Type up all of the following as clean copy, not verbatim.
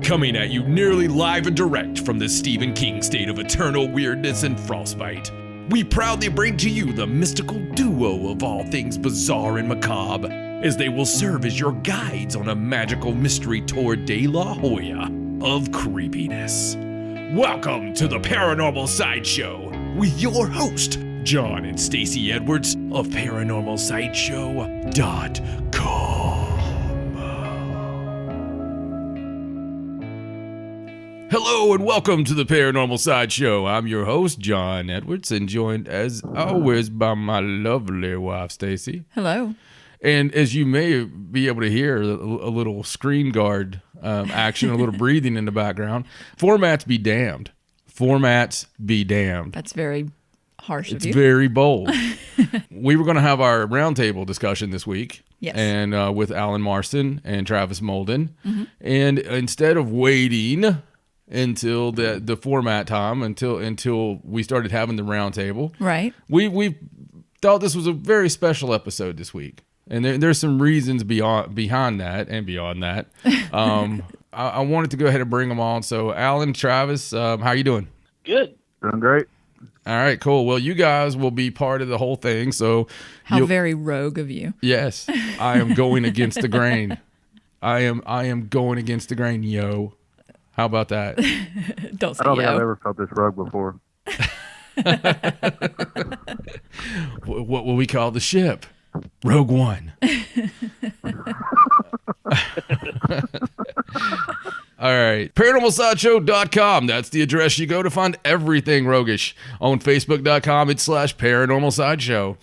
Coming at you nearly live and direct from the Stephen King state of eternal weirdness and frostbite, we proudly bring to you the mystical duo of all things bizarre and macabre, as they will serve as your guides on a magical mystery tour de la Jolla of creepiness. Welcome to the Paranormal Sideshow with your host, John and Stacey Edwards of ParanormalSideshow.com. Hello and welcome to the Paranormal Sideshow. I'm your host, John Edwards, and joined as always by my lovely wife, Stacey. Hello. And as you may be able to hear, a little screen guard action, a little breathing in the background. Formats be damned. Formats be damned. That's very harsh of you. It's very bold. We were going to have our roundtable discussion this week. Yes. And with Alan Marston and Travis Molden. Mm-hmm. And instead of waiting until the format time, until we started having the roundtable, right? We thought this was a very special episode this week. And there's some reasons behind that and beyond that. I wanted to go ahead and bring them on. So, Alan, Travis, how are you doing? Good. Doing great. All right, cool. Well, you guys will be part of the whole thing. So, how very rogue of you. Yes, I am going against the grain. I am going against the grain, yo. How about that? Don't say I don't yo. think I've ever felt this rogue before. What will we call the ship? Rogue One. All right. ParanormalSideshow.com. That's the address you go to find everything roguish. On Facebook.com/Paranormal Sideshow.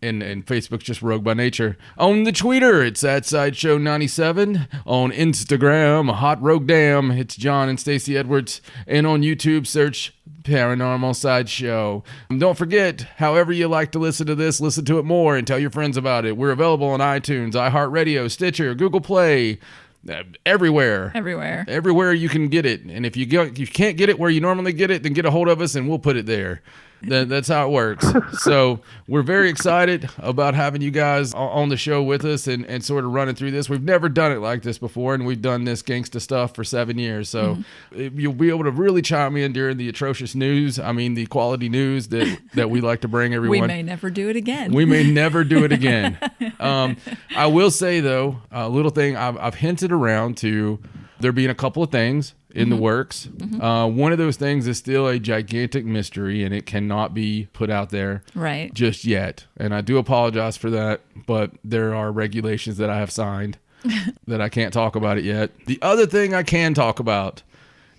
And Facebook's just Rogue by Nature. On the Twitter, it's at Sideshow97. On Instagram, Hot Rogue Damn, it's John and Stacey Edwards. And on YouTube, search Paranormal Sideshow. Don't forget, however you like to listen to this, listen to it more and tell your friends about it. We're available on iTunes, iHeartRadio, Stitcher, Google Play, everywhere. Everywhere you can get it. And if you can't get it where you normally get it, then get a hold of us and we'll put it there. That's how it works. So we're very excited about having you guys on the show with us and sort of running through this. We've never done it like this before, and we've done this gangsta stuff for 7 years. So you'll be able to really chime in during the atrocious news. I mean, the quality news that we like to bring everyone. We may never do it again. I will say, though, a little thing I've hinted around to there being a couple of things in the works. One of those things is still a gigantic mystery, and it cannot be put out there just yet. And I do apologize for that, but there are regulations that I have signed that I can't talk about it yet. The other thing I can talk about,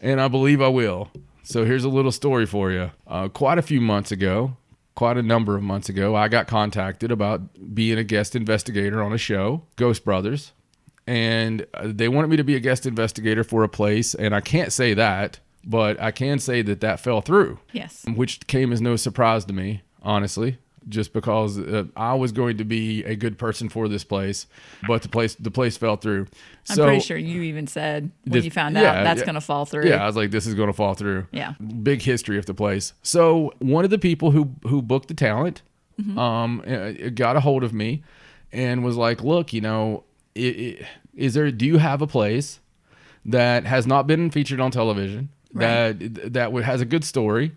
and I believe I will. So here's a little story for you. Quite a number of months ago, I got contacted about being a guest investigator on a show, Ghost Brothers. And they wanted me to be a guest investigator for a place, and I can't say that, but I can say that fell through. Yes. Which came as no surprise to me, honestly, just because I was going to be a good person for this place, but the place fell through. I'm pretty sure you even said when you found out that's going to fall through. Yeah, I was like, this is going to fall through. Yeah. Big history of the place. So one of the people who booked the talent got a hold of me and was like, look, you know, do you have a place that has not been featured on television that has a good story?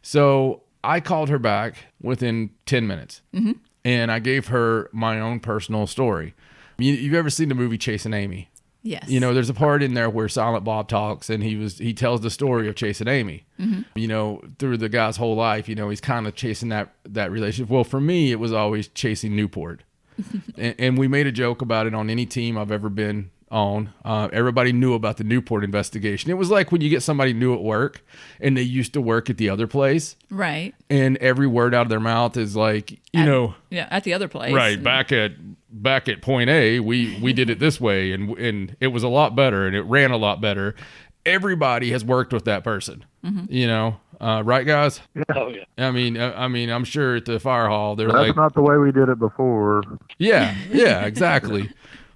So I called her back within 10 minutes and I gave her my own personal story. You've ever seen the movie Chasing Amy? Yes. You know, there's a part in there where Silent Bob talks and he tells the story of chasing Amy. You know, through the guy's whole life, you know, he's kind of chasing that relationship. Well, for me, it was always chasing Newport. And we made a joke about it on any team I've ever been on. Everybody knew about the Newport investigation. It was like when you get somebody new at work and they used to work at the other place. Right. And every word out of their mouth is like, at the other place. Right. Back at point A, we did it this way and it was a lot better and it ran a lot better. Everybody has worked with that person, you know? Right, guys? Yeah. Oh, yeah. I mean, I'm sure at the fire hall, they're That's not the way we did it before. Yeah, exactly.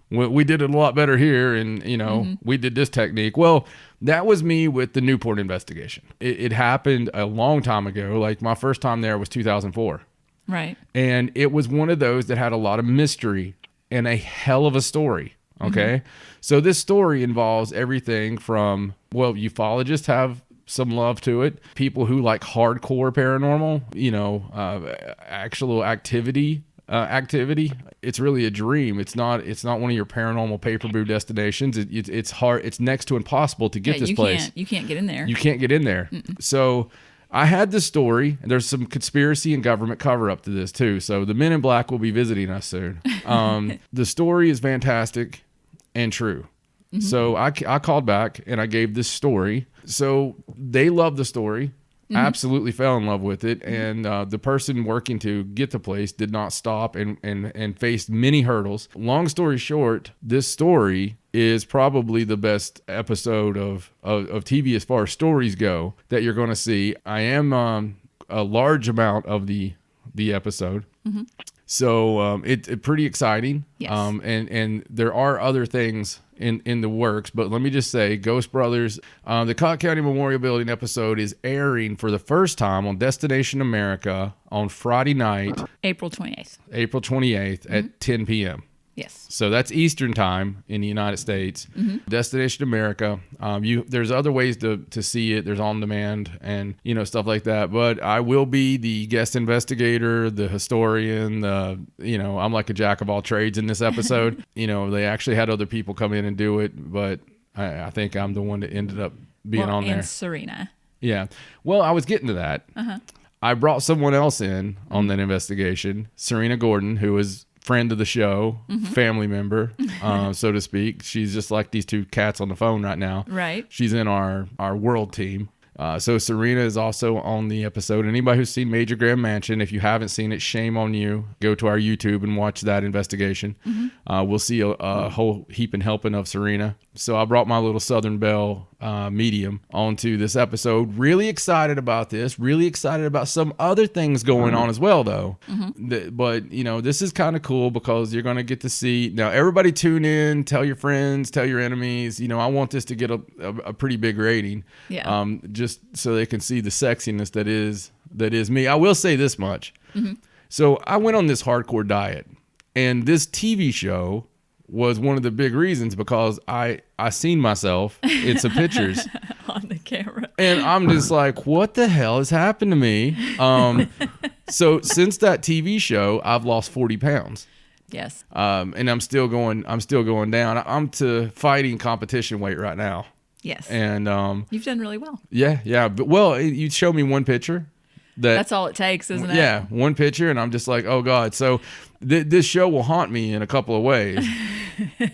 We did it a lot better here, and, you know, we did this technique. Well, that was me with the Newport investigation. It happened a long time ago. Like, my first time there was 2004. Right. And it was one of those that had a lot of mystery and a hell of a story. Okay. So this story involves everything from, well, ufologists have some love to it. People who like hardcore paranormal, actual activity. It's really a dream. It's not one of your paranormal pay-per-view destinations. It's hard. It's next to impossible to get this place. You can't get in there. You can't get in there. So I had this story, and there's some conspiracy and government cover-up to this too. So the Men in Black will be visiting us soon. The story is fantastic and true. So I called back and I gave this story. So they loved the story. Absolutely fell in love with it, and the person working to get the place did not stop and faced many hurdles. Long story short, this story is probably the best episode of TV as far as stories go that you're going to see. I am a large amount of the episode. So it's pretty exciting. Yes. And there are other things in the works, but let me just say, Ghost Brothers, the Cott County Memorial Building episode is airing for the first time on Destination America on Friday night, April 28th. April 28th at 10 p.m. Yes. So that's Eastern time in the United States. Destination America. There's other ways to see it. There's on demand and stuff like that. But I will be the guest investigator, the historian. I'm like a jack of all trades in this episode. They actually had other people come in and do it, but I think I'm the one that ended up being on there. And Serena. Yeah. Well, I was getting to that. I brought someone else in on that investigation, Serena Gordon, who is friend of the show, family member, so to speak. She's just like these two cats on the phone right now. Right. She's in our world team. So Serena is also on the episode. Anybody who's seen Major Grand Mansion, if you haven't seen it, shame on you. Go to our YouTube and watch that investigation. We'll see a whole heap and helping of Serena. So I brought my little Southern Belle medium onto this episode. Really excited about this. Really excited about some other things going on as well, though. But, this is kind of cool because you're going to get to see. Now, everybody tune in. Tell your friends. Tell your enemies. I want this to get a pretty big rating. Yeah. Just so they can see the sexiness that is me. I will say this much. So I went on this hardcore diet. And this TV show was one of the big reasons because I seen myself in some pictures on the camera. And I'm just like, what the hell has happened to me? So since that TV show, I've lost 40 pounds. Yes. And I'm still going down. I'm to fighting competition weight right now. Yes. And you've done really well. Yeah. But you showed me one picture. That's all it takes, isn't it? Yeah, one picture, and I'm just like, oh God. So this show will haunt me in a couple of ways.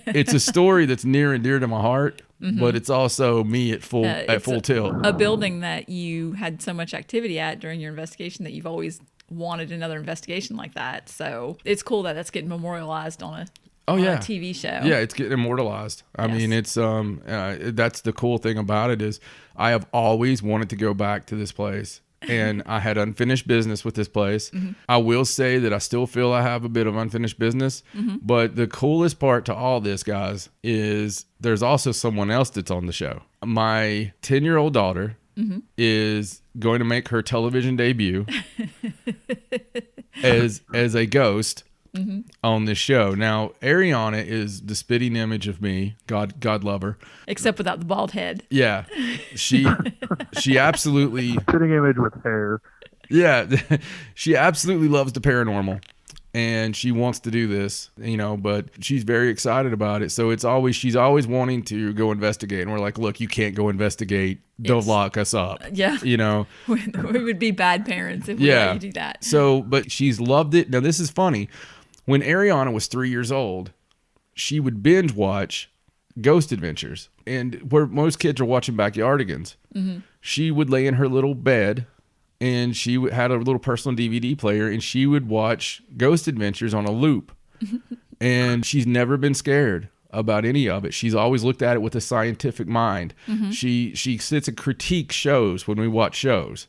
It's a story that's near and dear to my heart, but it's also me at full tilt. A building that you had so much activity at during your investigation that you've always wanted another investigation like that. So it's cool that that's getting memorialized on a TV show. Yeah, it's getting immortalized. I mean, it's that's the cool thing about it is I have always wanted to go back to this place. And I had unfinished business with this place. I will say that I still feel I have a bit of unfinished business. But the coolest part to all this, guys, is there's also someone else that's on the show. My 10-year-old daughter is going to make her television debut as a ghost on this show. Now, Ariana is the spitting image of me. God love her. Except without the bald head. Yeah. She absolutely... Spitting image with hair. Yeah. She absolutely loves the paranormal. And she wants to do this, but she's very excited about it. So she's always wanting to go investigate. And we're like, look, you can't go investigate. Don't lock us up. Yeah. We would be bad parents if we let you do that. So, but she's loved it. Now, this is funny. When Ariana was 3 years old, she would binge watch Ghost Adventures. And where most kids are watching Backyardigans, she would lay in her little bed and she had a little personal DVD player and she would watch Ghost Adventures on a loop. And she's never been scared about any of it. She's always looked at it with a scientific mind. She sits and critiques shows when we watch shows.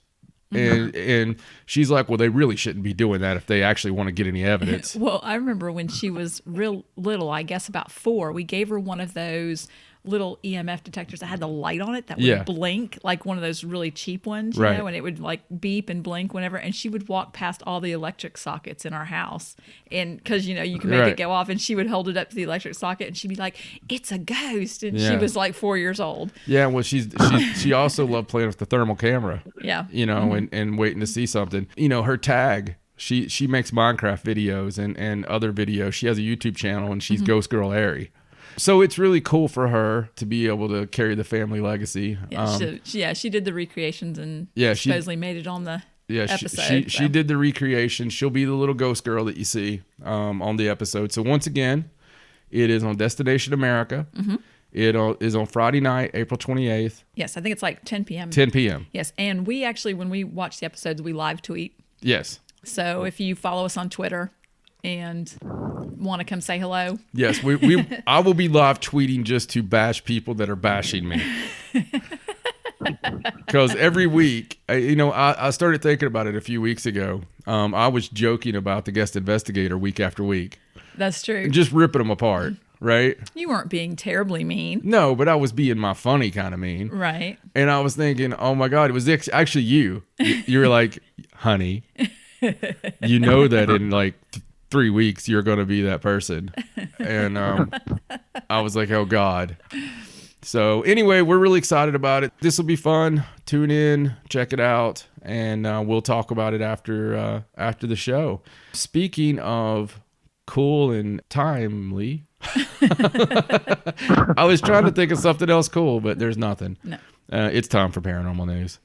And she's like, well, they really shouldn't be doing that if they actually want to get any evidence. Well, I remember when she was real little, I guess about 4, we gave her one of those little EMF detectors that had the light on it that would Yeah. blink, like one of those really cheap ones, you Right. know, and it would like beep and blink whenever. And she would walk past all the electric sockets in our house, and because you can make Right. it go off, and she would hold it up to the electric socket, and she'd be like, "It's a ghost," and she Yeah. was like 4 years old. Yeah, well, she also loved playing with the thermal camera. Yeah. And waiting to see something. Her tag. She makes Minecraft videos and other videos. She has a YouTube channel, and she's Ghost Girl Airy. So it's really cool for her to be able to carry the family legacy. Yeah, she did the recreations and Yeah, she- supposedly made it on the episode. She so. did the recreation. She'll be the little ghost girl that you see on the episode. So once again, it is on Destination America. It is on Friday night, April 28th, Yes, I think it's like 10 p.m. 10 p.m. Yes, and we actually, when we watch the episodes, we live tweet. Yes. So if you follow us on Twitter and want to come say hello, Yes, I will be live tweeting just to bash people that are bashing me. Because every week, I started thinking about it a few weeks ago. I was joking about the guest investigator week after week, that's true. just ripping them apart, right? You weren't being terribly mean, No, but I was being my funny kind of mean. right? And I was thinking, oh my God, it was actually you. You were like, honey, you know that in like 3 weeks you're going to be that person. And I was like, oh God. So anyway, we're really excited about it. This will be fun. Tune in, check it out, and we'll talk about it after the show. Speaking of cool and timely, I was trying to think of something else cool, but there's nothing. No. It's time for paranormal news.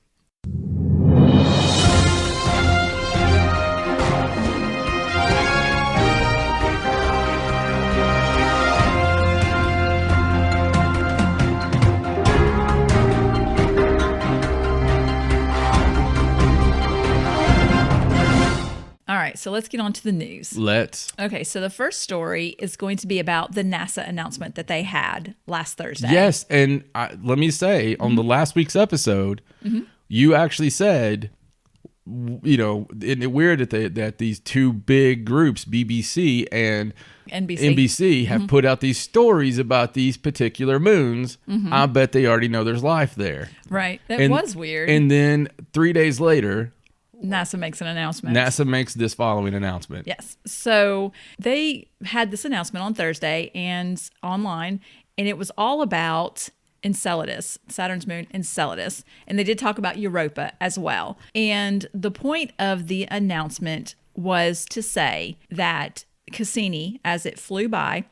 All right, so let's get on to the news. Let's. Okay, so the first story is going to be about the NASA announcement that they had last Thursday. Yes, and let me say, on the last week's episode, you actually said, isn't it weird that these two big groups, BBC and NBC, have put out these stories about these particular moons. I bet they already know there's life there. Right, that was weird. And then 3 days later, NASA makes an announcement. NASA makes this following announcement. Yes. So they had this announcement on Thursday and online, and it was all about Enceladus, Saturn's moon, Enceladus. And they did talk about Europa as well. And the point of the announcement was to say that Cassini, as it flew by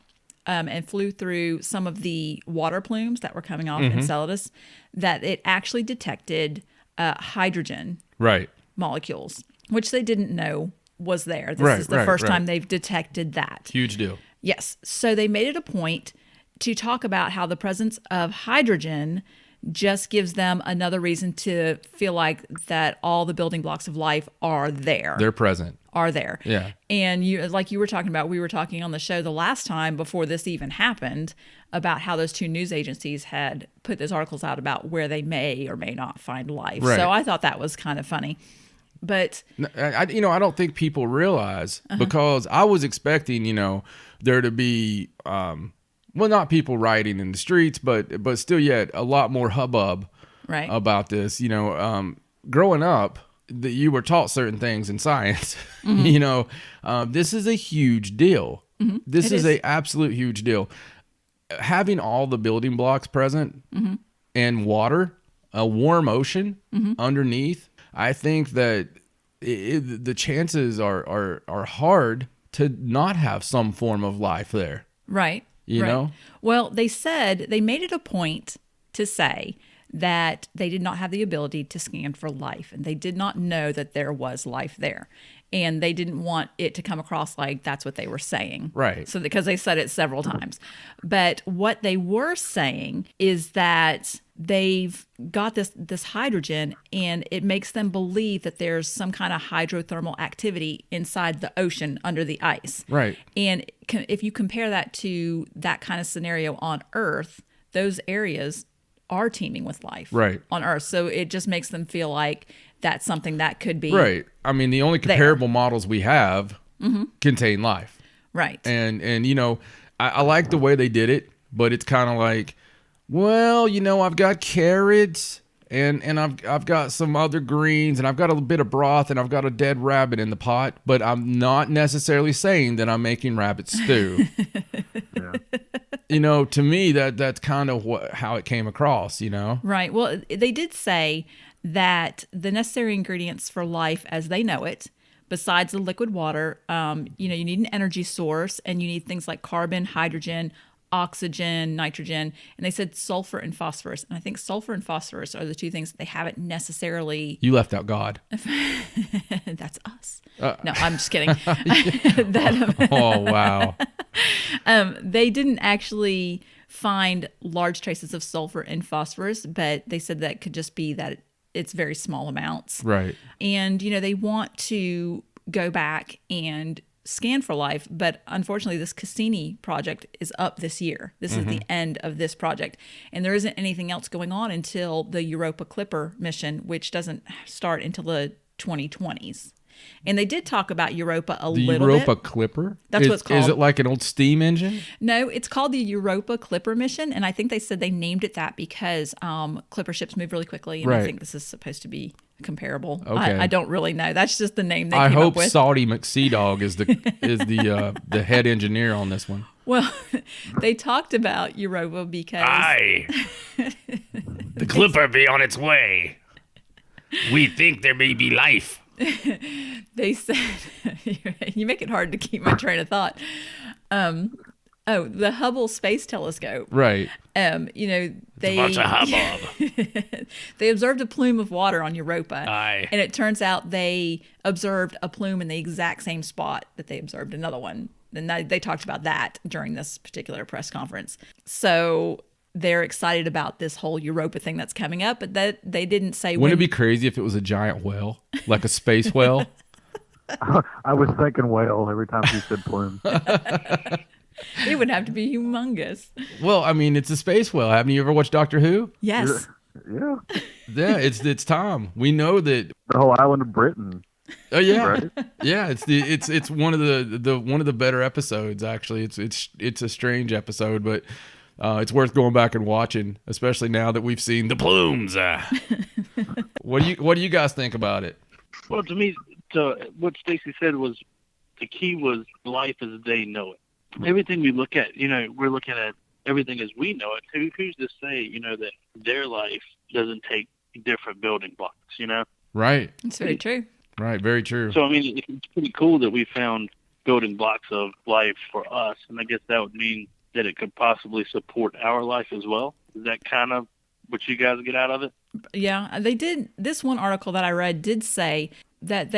and flew through some of the water plumes that were coming off Enceladus, that it actually detected hydrogen Right. molecules, which they didn't know was there. This is the first time they've detected that. Huge deal. Yes. So they made it a point to talk about how the presence of hydrogen just gives them another reason to feel like that all the building blocks of life are there. They're present. Are there. Yeah. And you, like you were talking about, we were talking on the show the last time before this even happened about how those two news agencies had put those articles out about where they may or may not find life. Right. So I thought that was kind of funny. But I don't think people realize, because I was expecting, there to be, not people rioting in the streets, but still yet a lot more hubbub right. about this. Growing up, that you were taught certain things in science. This is a huge deal. This It is is. a absolute huge deal. Having all the building blocks present and water, a warm ocean underneath. I think that the chances are hard to not have some form of life there. Right. You right. know? Well, they made it a point to say that they did not have the ability to scan for life, and they did not know that there was life there. And they didn't want it to come across like that's what they were saying. Right. So because they said it several times. But what they were saying is that they've got this hydrogen, and it makes them believe that there's some kind of hydrothermal activity inside the ocean under the ice. Right. And if you compare that to that kind of scenario on Earth, those areas are teeming with life Right. on Earth. So it just makes them feel like that's something that could be Right. I mean, the only comparable models we have contain life. right. And I like the way they did it, but it's kind of like, Well, I've got carrots and I've got some other greens and I've got a bit of broth and I've got a dead rabbit in the pot, but I'm not necessarily saying that I'm making rabbit stew. Yeah. To me that's kind of how it came across, Right. Well, they did say that the necessary ingredients for life as they know it, besides the liquid water, you need an energy source, and you need things like carbon, hydrogen, oxygen, nitrogen, and they said sulfur and phosphorus. And I think sulfur and phosphorus are the two things that they haven't necessarily. You left out God. That's us. No, I'm just kidding. Oh, wow. They didn't actually find large traces of sulfur and phosphorus, but they said that could just be that it's very small amounts. Right. And, they want to go back and scan for life, but unfortunately this Cassini project is up this year. This is the end of this project, and there isn't anything else going on until the Europa Clipper mission, which doesn't start until the 2020s. And they did talk about Europa a little bit. The Europa Clipper? That's what it's called. Is it like an old steam engine? No, it's called the Europa Clipper mission, and I think they said they named it that because clipper ships move really quickly, and I think this is supposed to be comparable. Okay. I don't really know. That's just the name they I came hope up with. Saudi McSeedog is the head engineer on this one. Well, they talked about Europa because the Clipper be on its way. We think there may be life. they said, you make it hard to keep my train of thought. The Hubble Space Telescope. Right. They a bunch of hubbub. They observed a plume of water on Europa. Aye. And it turns out they observed a plume in the exact same spot that they observed another one. And they talked about that during this particular press conference. So they're excited about this whole Europa thing that's coming up, but that they didn't say when. Wouldn't it be crazy if it was a giant whale, like a space whale? I was thinking whale every time you said plume. It would have to be humongous. Well, I mean, it's a space whale. Haven't you ever watched Doctor Who? Yes. Yeah. Yeah, it's Tom. We know that. The whole island of Britain. Oh yeah, Right? yeah. It's one of the better episodes. Actually, it's a strange episode, but it's worth going back and watching, especially now that we've seen the plumes. What do you guys think about it? Well, to me, what Stacey said was the key was life as they know it. Everything we look at, we're looking at everything as we know it. Who's to say, that their life doesn't take different building blocks, Right. It's very true. Right. Very true. So, I mean, it's pretty cool that we found building blocks of life for us, and I guess that would mean that it could possibly support our life as well. Is that kind of what you guys get out of it? Yeah, they did. This one article that I read did say that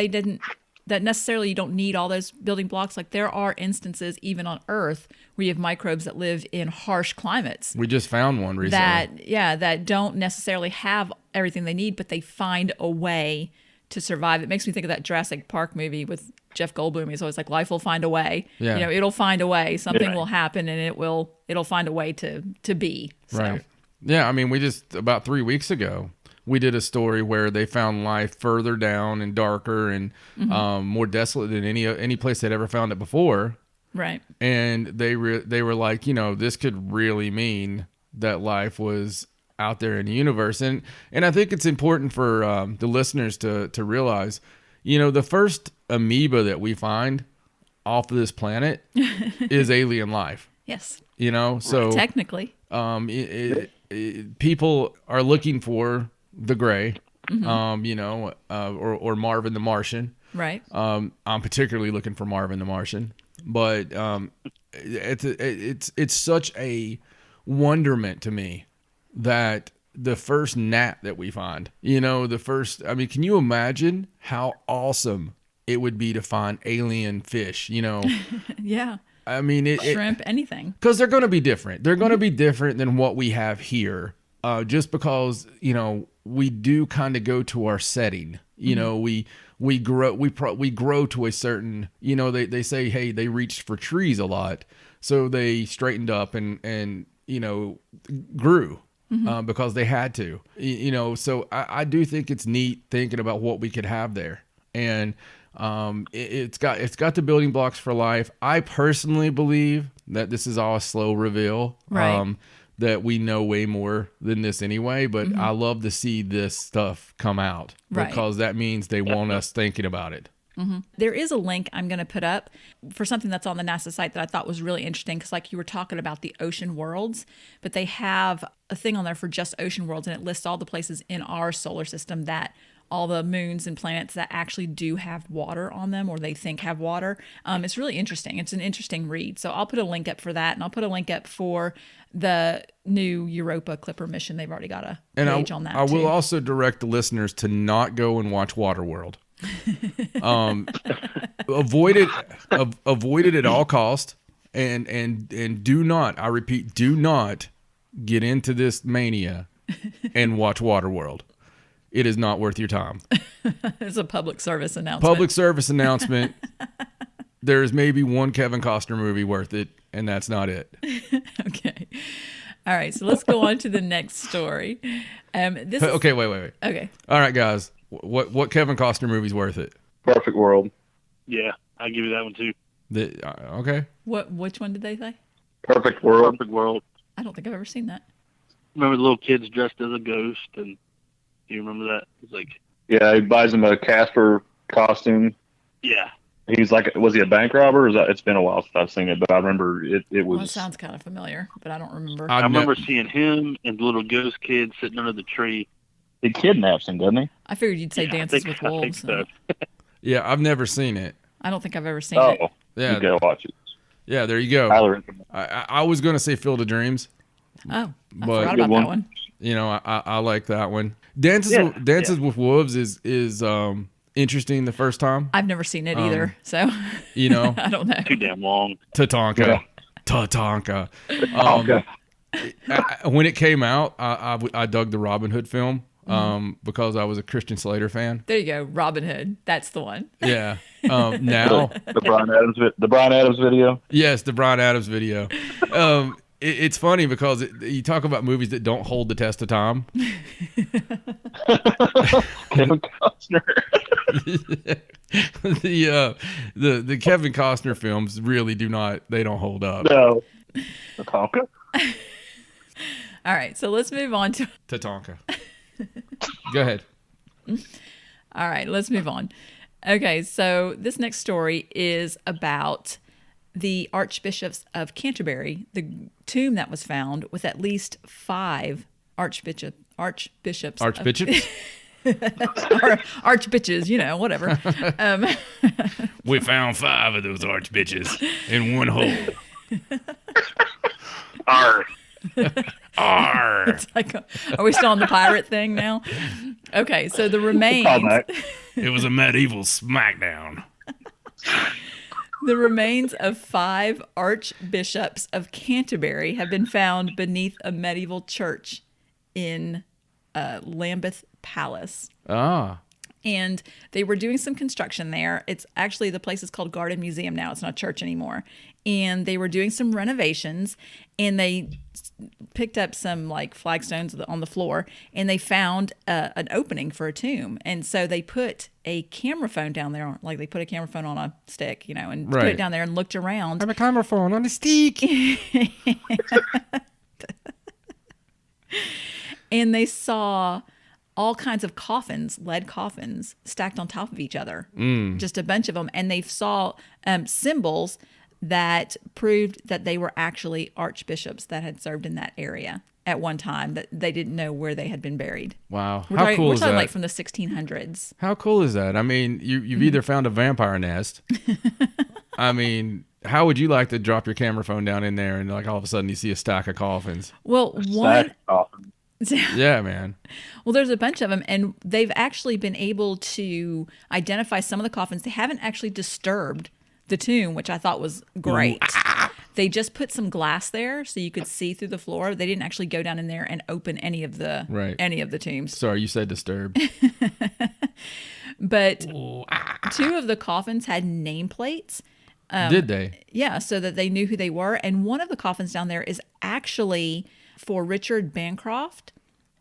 that necessarily you don't need all those building blocks. Like there are instances even on Earth where you have microbes that live in harsh climates. We just found one recently. That don't necessarily have everything they need, but they find a way to survive. It makes me think of that Jurassic Park movie with Jeff Goldblum. He's always like, life will find a way. Yeah. It'll find a way. Something will happen and it'll find a way to be. So. Right. Yeah, I mean, we just about 3 weeks ago, we did a story where they found life further down and darker and more desolate than any place they'd ever found it before. Right. And they were like, this could really mean that life was out there in the universe. And I think it's important for the listeners to realize, the first amoeba that we find off of this planet is alien life. Yes. So technically, people are looking for the gray, or Marvin the Martian. Right. I'm particularly looking for Marvin the Martian, but it's such a wonderment to me that the first gnat that we find, can you imagine how awesome it would be to find alien fish, Yeah. I mean, shrimp, anything. Because they're going to be different. They're going to be different than what we have here. Just because, we do kind of go to our setting. We grow to a certain, they say, hey, they reached for trees a lot. So they straightened up and grew because they had to. So I do think it's neat thinking about what we could have there. And it's got the building blocks for life. I personally believe that this is all a slow reveal. Right. that we know way more than this anyway, but I love to see this stuff come out Right. because that means they want us thinking about it. There is a link I'm going to put up for something that's on the NASA site that I thought was really interesting because, like you were talking about the ocean worlds, but they have a thing on there for just ocean worlds, and it lists all the places in our solar system that all the moons and planets that actually do have water on them or they think have water. It's really interesting. It's an interesting read. So I'll put a link up for that, and I'll put a link up for the new Europa Clipper mission. They've already got a page on that. I will too. also direct the listeners to not go and watch Waterworld. Avoid it at all cost, and do not, I repeat, do not get into this mania and watch Waterworld. It is not worth your time. It's a public service announcement. Public service announcement. There's maybe one Kevin Costner movie worth it, and that's not it. Okay. All right. So let's go on to the next story. This is, Okay, wait. okay. All right, guys. What Kevin Costner movie's worth it? Perfect World. Yeah, I give you that one too. Okay. Which one did they say? Perfect World. Perfect World. I don't think I've ever seen that. Remember the little kids dressed as a ghost, and you remember that? It's like, Yeah, he buys him a Casper costume. yeah, He's like, was he a bank robber? Or is that, it's been a while since I've seen it, but I remember it Well, it was. sounds kind of familiar, but I don't remember. I remember seeing him and the little ghost kid sitting under the tree. He kidnaps him, doesn't he? I figured you'd say Dances with I think Wolves. so. Yeah, I've never seen it. I don't think I've ever seen Oh, it. Yeah. you gotta watch it. Yeah, there you go. Tyler, I was going to say Field of Dreams. Oh, I But- forgot Good about one. that one. You know, I like that one. Dances with Wolves is interesting the first time. I've never seen it either, so You know, I don't know. Too damn long. Tatanka. Okay. When it came out, I dug the Robin Hood film because I was a Christian Slater fan. There you go, Robin Hood. That's the one. Yeah. Now, the Brian Adams video. yes, the Bryan Adams video. It's funny because you talk about movies that don't hold the test of time. Kevin Costner. The Kevin Costner films really don't hold up. No. Tatanka. All right, so let's move on to. Tatanka. Go ahead. All right, let's move on. Okay, so this next story is about the archbishops of Canterbury, the tomb that was found with at least 5 archbishops. Archbishops? Or archbitches, whatever. We found 5 of those archbitches in one hole. Arr. Arr! It's like, are we still on the pirate thing now? Okay, so the remains. It was a medieval smackdown. The remains of 5 archbishops of Canterbury have been found beneath a medieval church in Lambeth Palace. Ah. And they were doing some construction there. It's actually, the place is called Garden Museum now. It's not a church anymore. And they were doing some renovations, and they picked up some like flagstones on the floor, and they found an opening for a tomb. And so they put a camera phone down there, like they put a camera phone on a stick, and put it down there and looked around. I'm a camera phone on a stick. And they saw all kinds of coffins, lead coffins, stacked on top of each other. Just a bunch of them. And they saw symbols that proved that they were actually archbishops that had served in that area at one time, that they didn't know where they had been buried. Wow. We're How talking, cool we're is talking that? like from the 1600s. How cool is that? I mean, you've either found a vampire nest. I mean, how would you like to drop your camera phone down in there and like all of a sudden you see a stack of coffins? Well, one. Yeah, man. Well, there's a bunch of them, and they've actually been able to identify some of the coffins. They haven't actually disturbed the tomb, which I thought was great. They just put some glass there so you could see through the floor. They didn't actually go down in there and open any of the tombs. Sorry, you said disturbed. But 2 of the coffins had nameplates. Did they? Yeah, so that they knew who they were. And one of the coffins down there is actually for Richard Bancroft,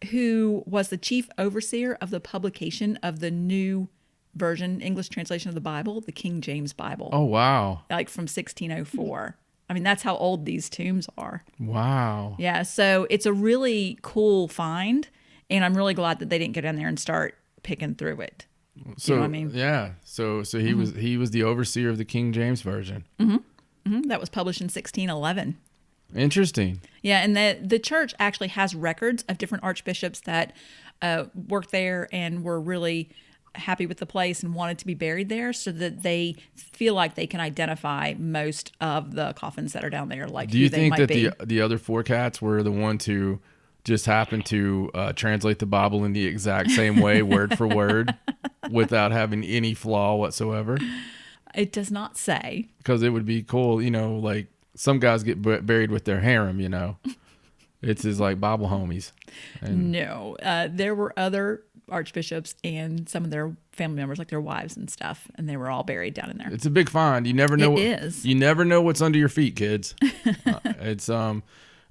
who was the chief overseer of the publication of the new version, English translation of the Bible, the King James Bible. Oh, wow. Like from 1604. I mean, that's how old these tombs are. Wow. Yeah, so it's a really cool find, and I'm really glad that they didn't go down there and start picking through it. So You know what I mean? yeah. So he was the overseer of the King James version. That was published in 1611. Interesting. Yeah, and the church actually has records of different archbishops that worked there and were really happy with the place and wanted to be buried there, so that they feel like they can identify most of the coffins that are down there, like Do you who they think might that be. the other four cats were the ones who just happened to translate the Bible in the exact same way, word for word, without having any flaw whatsoever? It does not say. Because it would be cool, like some guys get buried with their harem, It's his like Bible homies. And No, there were other archbishops and some of their family members, like their wives and stuff, and they were all buried down in there. it's a big find. You never know. It is. You never know what's under your feet, kids. It's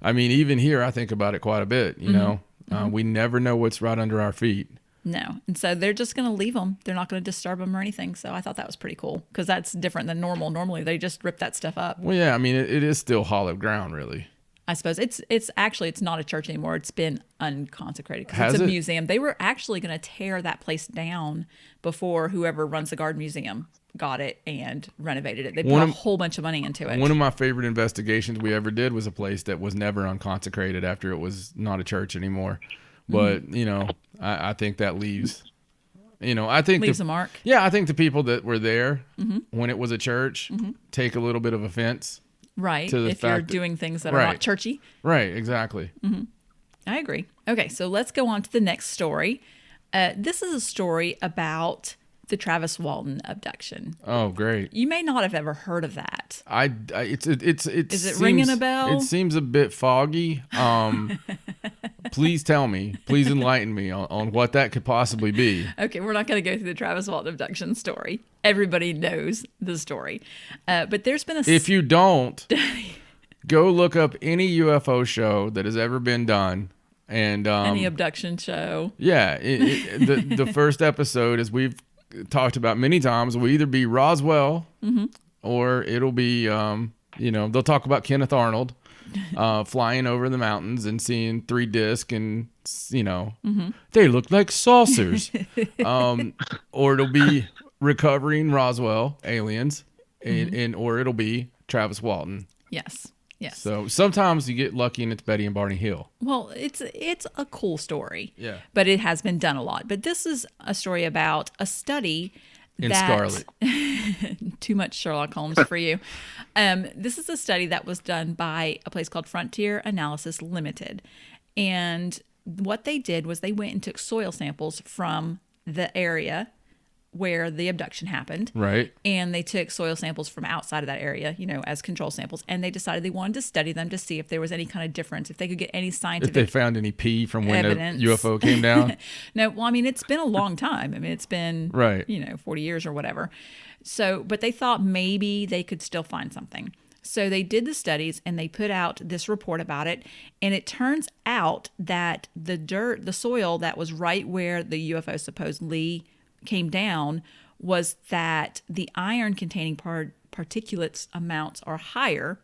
I mean, even here, I think about it quite a bit. We never know what's right under our feet. No, and so they're just going to leave them. They're not going to disturb them or anything. So I thought that was pretty cool, because that's different than normal. Normally, they just rip that stuff up. Well, yeah, I mean, it is still hallowed ground, really. I suppose it's actually, it's not a church anymore. It's been unconsecrated because Has it's a it? museum. They were actually going to tear that place down before whoever runs the Garden Museum got it and renovated it. They put a whole bunch of money into it. One of my favorite investigations we ever did was a place that was never unconsecrated after it was not a church anymore. But, I think that leaves, I think Leaves a mark. Yeah, I think the people that were there when it was a church take a little bit of offense. Right. To the If you're fact that- doing things that are Right. not churchy. Right, exactly. I agree. Okay, so let's go on to the next story. This is a story about the Travis Walton abduction. Oh, great. You may not have ever heard of that. It's Is it seems- ringing a bell? It seems a bit foggy. Please tell me, please enlighten me on what that could possibly be. Okay, we're not going to go through the Travis Walton abduction story. Everybody knows the story. But there's been a... If you don't, go look up any UFO show that has ever been done. And any abduction show. yeah, the first episode, as we've talked about many times, will either be Roswell or it'll be, they'll talk about Kenneth Arnold flying over the mountains and seeing 3 discs and, they look like saucers. Or it'll be recovering Roswell aliens or it'll be Travis Walton. Yes. Yes. So sometimes you get lucky and it's Betty and Barney Hill. Well, it's a cool story. Yeah. But it has been done a lot. But this is a story about a study In that... Scarlet. Too much Sherlock Holmes for you. This is a study that was done by a place called Frontier Analysis Limited. And what they did was they went and took soil samples from the area where the abduction happened. Right. And they took soil samples from outside of that area, as control samples. And they decided they wanted to study them to see if there was any kind of difference, if they could get any If scientific they found any pee from when evidence. the UFO came down. No, well, I mean, it's been a long time. I mean, it's been, Right. 40 years or whatever. So, but they thought maybe they could still find something. So they did the studies and they put out this report about it. And it turns out that the soil that was right where the UFO supposedly came down was that the iron containing particulates amounts are higher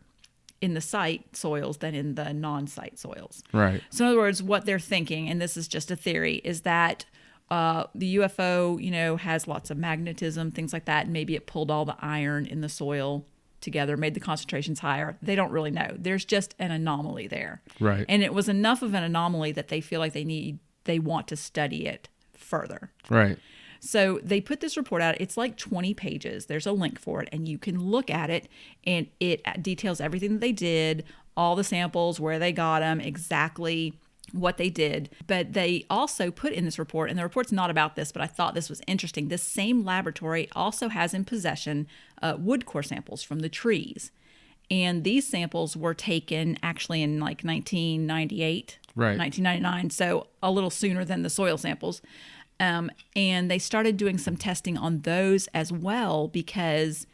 in the site soils than in the non-site soils. Right. So in other words, what they're thinking, and this is just a theory, is that the UFO, has lots of magnetism, things like that. And maybe it pulled all the iron in the soil together, made the concentrations higher. They don't really know. There's just an anomaly there. Right. And it was enough of an anomaly that they feel like they want to study it further. Right. So they put this report out. It's like 20 pages. There's a link for it, and you can look at it, and it details everything that they did, all the samples, where they got them, exactly what they did. But they also put in this report, and the report's not about this, but I thought this was interesting. This same laboratory also has in possession wood core samples from the trees. And these samples were taken actually in like 1998, Right. 1999, so a little sooner than the soil samples. And they started doing some testing on those as well, because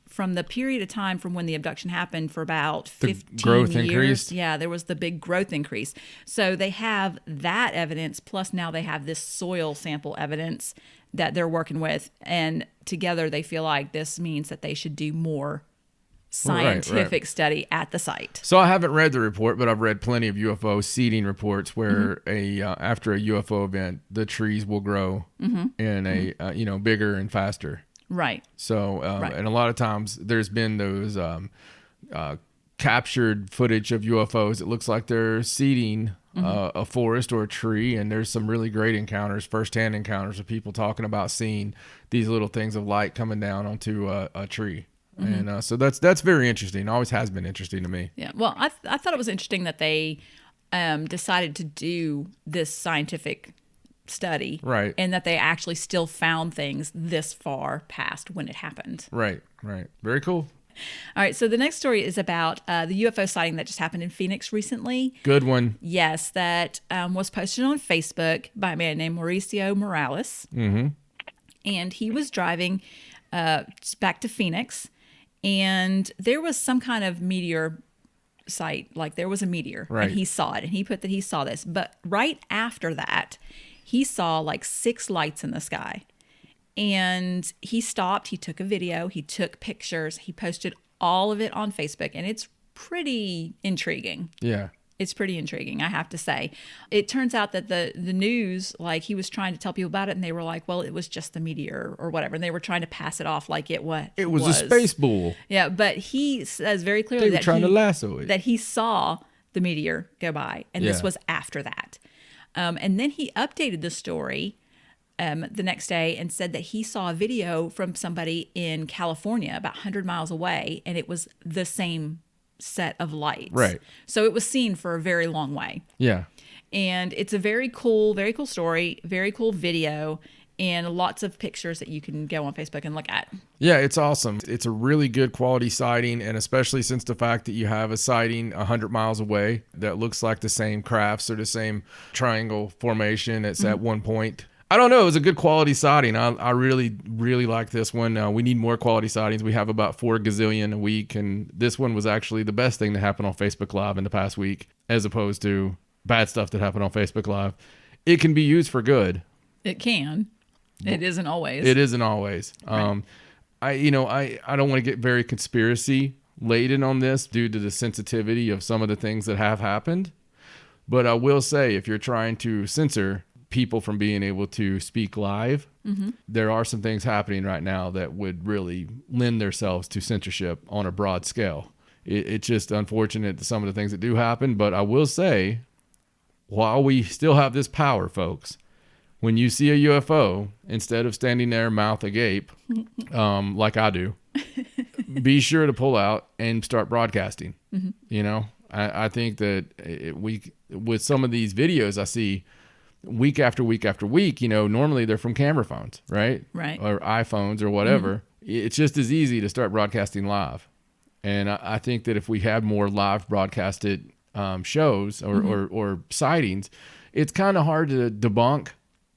from the period of time from when the abduction happened for about 15 growth years, increased. yeah, there was the big growth increase. So they have that evidence, plus now they have this soil sample evidence that they're working with, and together they feel like this means that they should do more scientific study at the site. So I haven't read the report, but I've read plenty of UFO seeding reports where after a UFO event, the trees will grow in a bigger and faster. Right. So and a lot of times there's been those captured footage of UFOs. It looks like they're seeding a forest or a tree, and there's some really great encounters, firsthand encounters of people talking about seeing these little things of light coming down onto a tree. And so that's very interesting. Always has been interesting to me. Yeah. Well, I thought it was interesting that they decided to do this scientific study, Right. and that they actually still found things this far past when it happened. Right. Very cool. All right. So the next story is about the UFO sighting that just happened in Phoenix recently. Good one. Yes, that was posted on Facebook by a man named Mauricio Morales. Mm-hmm. And he was driving back to Phoenix, and there was some kind of meteor sight. Like there was a meteor, Right. and he saw it, and he put that he saw this. But right after that, he saw like 6 lights in the sky. And he stopped, he took a video, he took pictures, he posted all of it on Facebook, and it's pretty intriguing. Yeah. It's pretty intriguing, I have to say. It turns out that the news, like he was trying to tell people about it, and they were like, well, it was just the meteor or whatever. And they were trying to pass it off like it was. It was a space bull. Yeah, but he says very clearly They were trying to lasso it. that he saw the meteor go by, and this Yeah. was after that. And then he updated the story the next day and said that he saw a video from somebody in California about 100 miles away, and it was the same set of lights. Right. So it was seen for a very long way. Yeah. And it's a very cool story, very cool video, and lots of pictures that you can go on Facebook and look at. Yeah, it's awesome. It's a really good quality sighting, and especially since the fact that you have a sighting 100 miles away that looks like the same crafts or the same triangle formation that's at one point. I don't know. It was a good quality sighting. I really, really like this one. We need more quality sightings. We have about 4 gazillion a week, and this one was actually the best thing to happen on Facebook Live in the past week, as opposed to bad stuff that happened on Facebook Live. It can be used for good. It can. It isn't always. It isn't always. Right. I don't want to get very conspiracy laden on this due to the sensitivity of some of the things that have happened. But I will say, if you're trying to censor people from being able to speak live, there are some things happening right now that would really lend themselves to censorship on a broad scale. It's just unfortunate some of the things that do happen. But I will say, while we still have this power, folks, when you see a UFO, instead of standing there mouth agape, like I do, be sure to pull out and start broadcasting. You know, I think that with some of these videos I see week after week after week, you know, normally they're from camera phones, right? Right. Or iPhones or whatever. It's just as easy to start broadcasting live. And I think that if we had more live broadcasted shows or sightings, it's kind of hard to debunk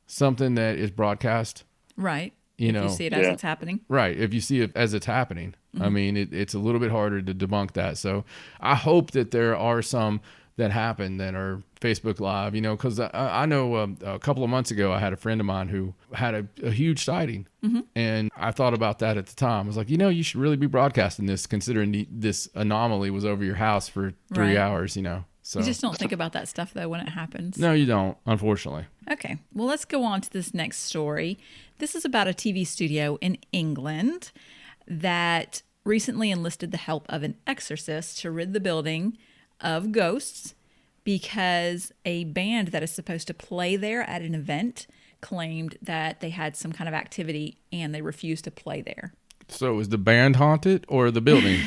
something that is broadcast. Right. You if know, you see it as it's happening. Right. If you see it as it's happening, I mean, it's a little bit harder to debunk that. So I hope that there are some that happen that are Facebook Live, you know, because I know a couple of months ago, I had a friend of mine who had a huge sighting. And I thought about that at the time. I was like, you know, you should really be broadcasting this, considering this anomaly was over your house for 3 Right. hours, you know. So You just don't think about that stuff, though, when it happens. no, you don't, unfortunately. Okay. Well, let's go on to this next story. This is about a TV studio in England that recently enlisted the help of an exorcist to rid the building of ghosts because a band that is supposed to play there at an event claimed that they had some kind of activity and they refused to play there. So is the band haunted or the building?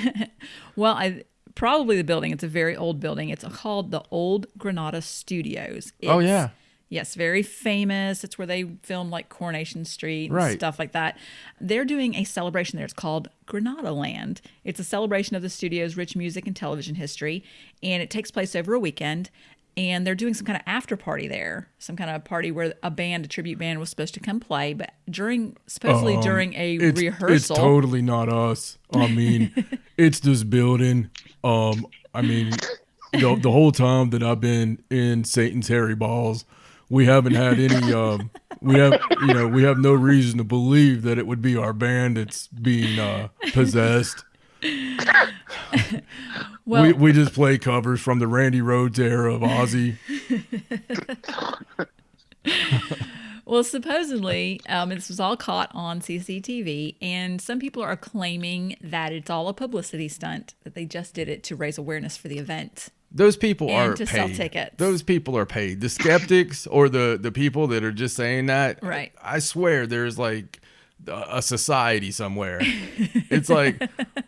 Well, probably the building. It's a very old building. It's called the Old Granada Studios. Oh, yeah. Yes, very famous. It's where they film like Coronation Street and Right. stuff like that. They're doing a celebration there. It's called Granada Land. It's a celebration of the studio's rich music and television history, and it takes place over a weekend. And they're doing some kind of after party there, some kind of party where a tribute band was supposed to come play, but supposedly during a rehearsal. It's totally not us. I mean, it's this building. I mean, the whole time that I've been in Satan's Hairy Balls, we haven't had any. We have no reason to believe that it would be our band that's being possessed. Well, we just play covers from the Randy Rhoads era of Ozzy. Well, supposedly, this was all caught on CCTV, and some people are claiming that it's all a publicity stunt, that they just did it to raise awareness for the event. Those people And are to paid. sell tickets. Those people are paid. The skeptics or the people that are just saying that. Right. I swear there's like a society somewhere. It's like,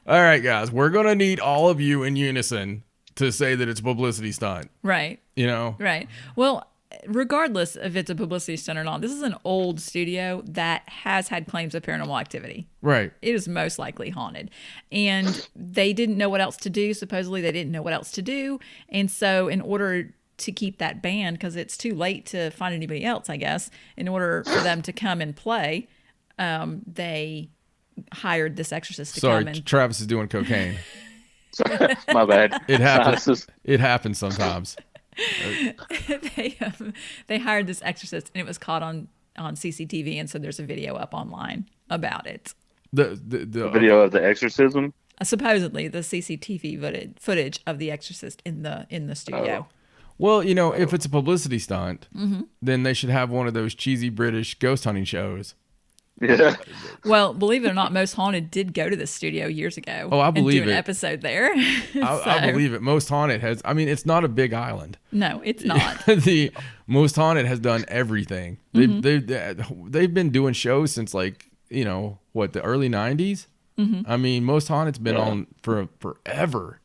all right, guys, we're going to need all of you in unison to say that it's a publicity stunt. Right. You know? Right. Well, regardless if it's a publicity stunt or not, this is an old studio that has had claims of paranormal activity. Right. It is most likely haunted. And they didn't know what else to do. Supposedly, they didn't know what else to do. And so, in order to keep that band, because it's too late to find anybody else, I guess, in order for them to come and play, they hired this exorcist to Sorry, come and. Travis is doing cocaine. My bad. It happens. Sinuses. It happens sometimes. They hired this exorcist, and it was caught on CCTV, and so there's a video up online about it. The Video of the exorcism. Supposedly, the CCTV footage of the exorcist in the studio. Well, you know, if it's a publicity stunt, then they should have one of those cheesy British ghost hunting shows. Yeah. Well, believe it or not, Most Haunted did go to this studio years ago. Oh, I believe and do an it. episode there. I believe it. Most Haunted has, I mean, it's not a big island. No, it's not. The Most Haunted has done everything. They've been doing shows since like, you know, what, the early 90s? I mean, Most Haunted's been on for forever.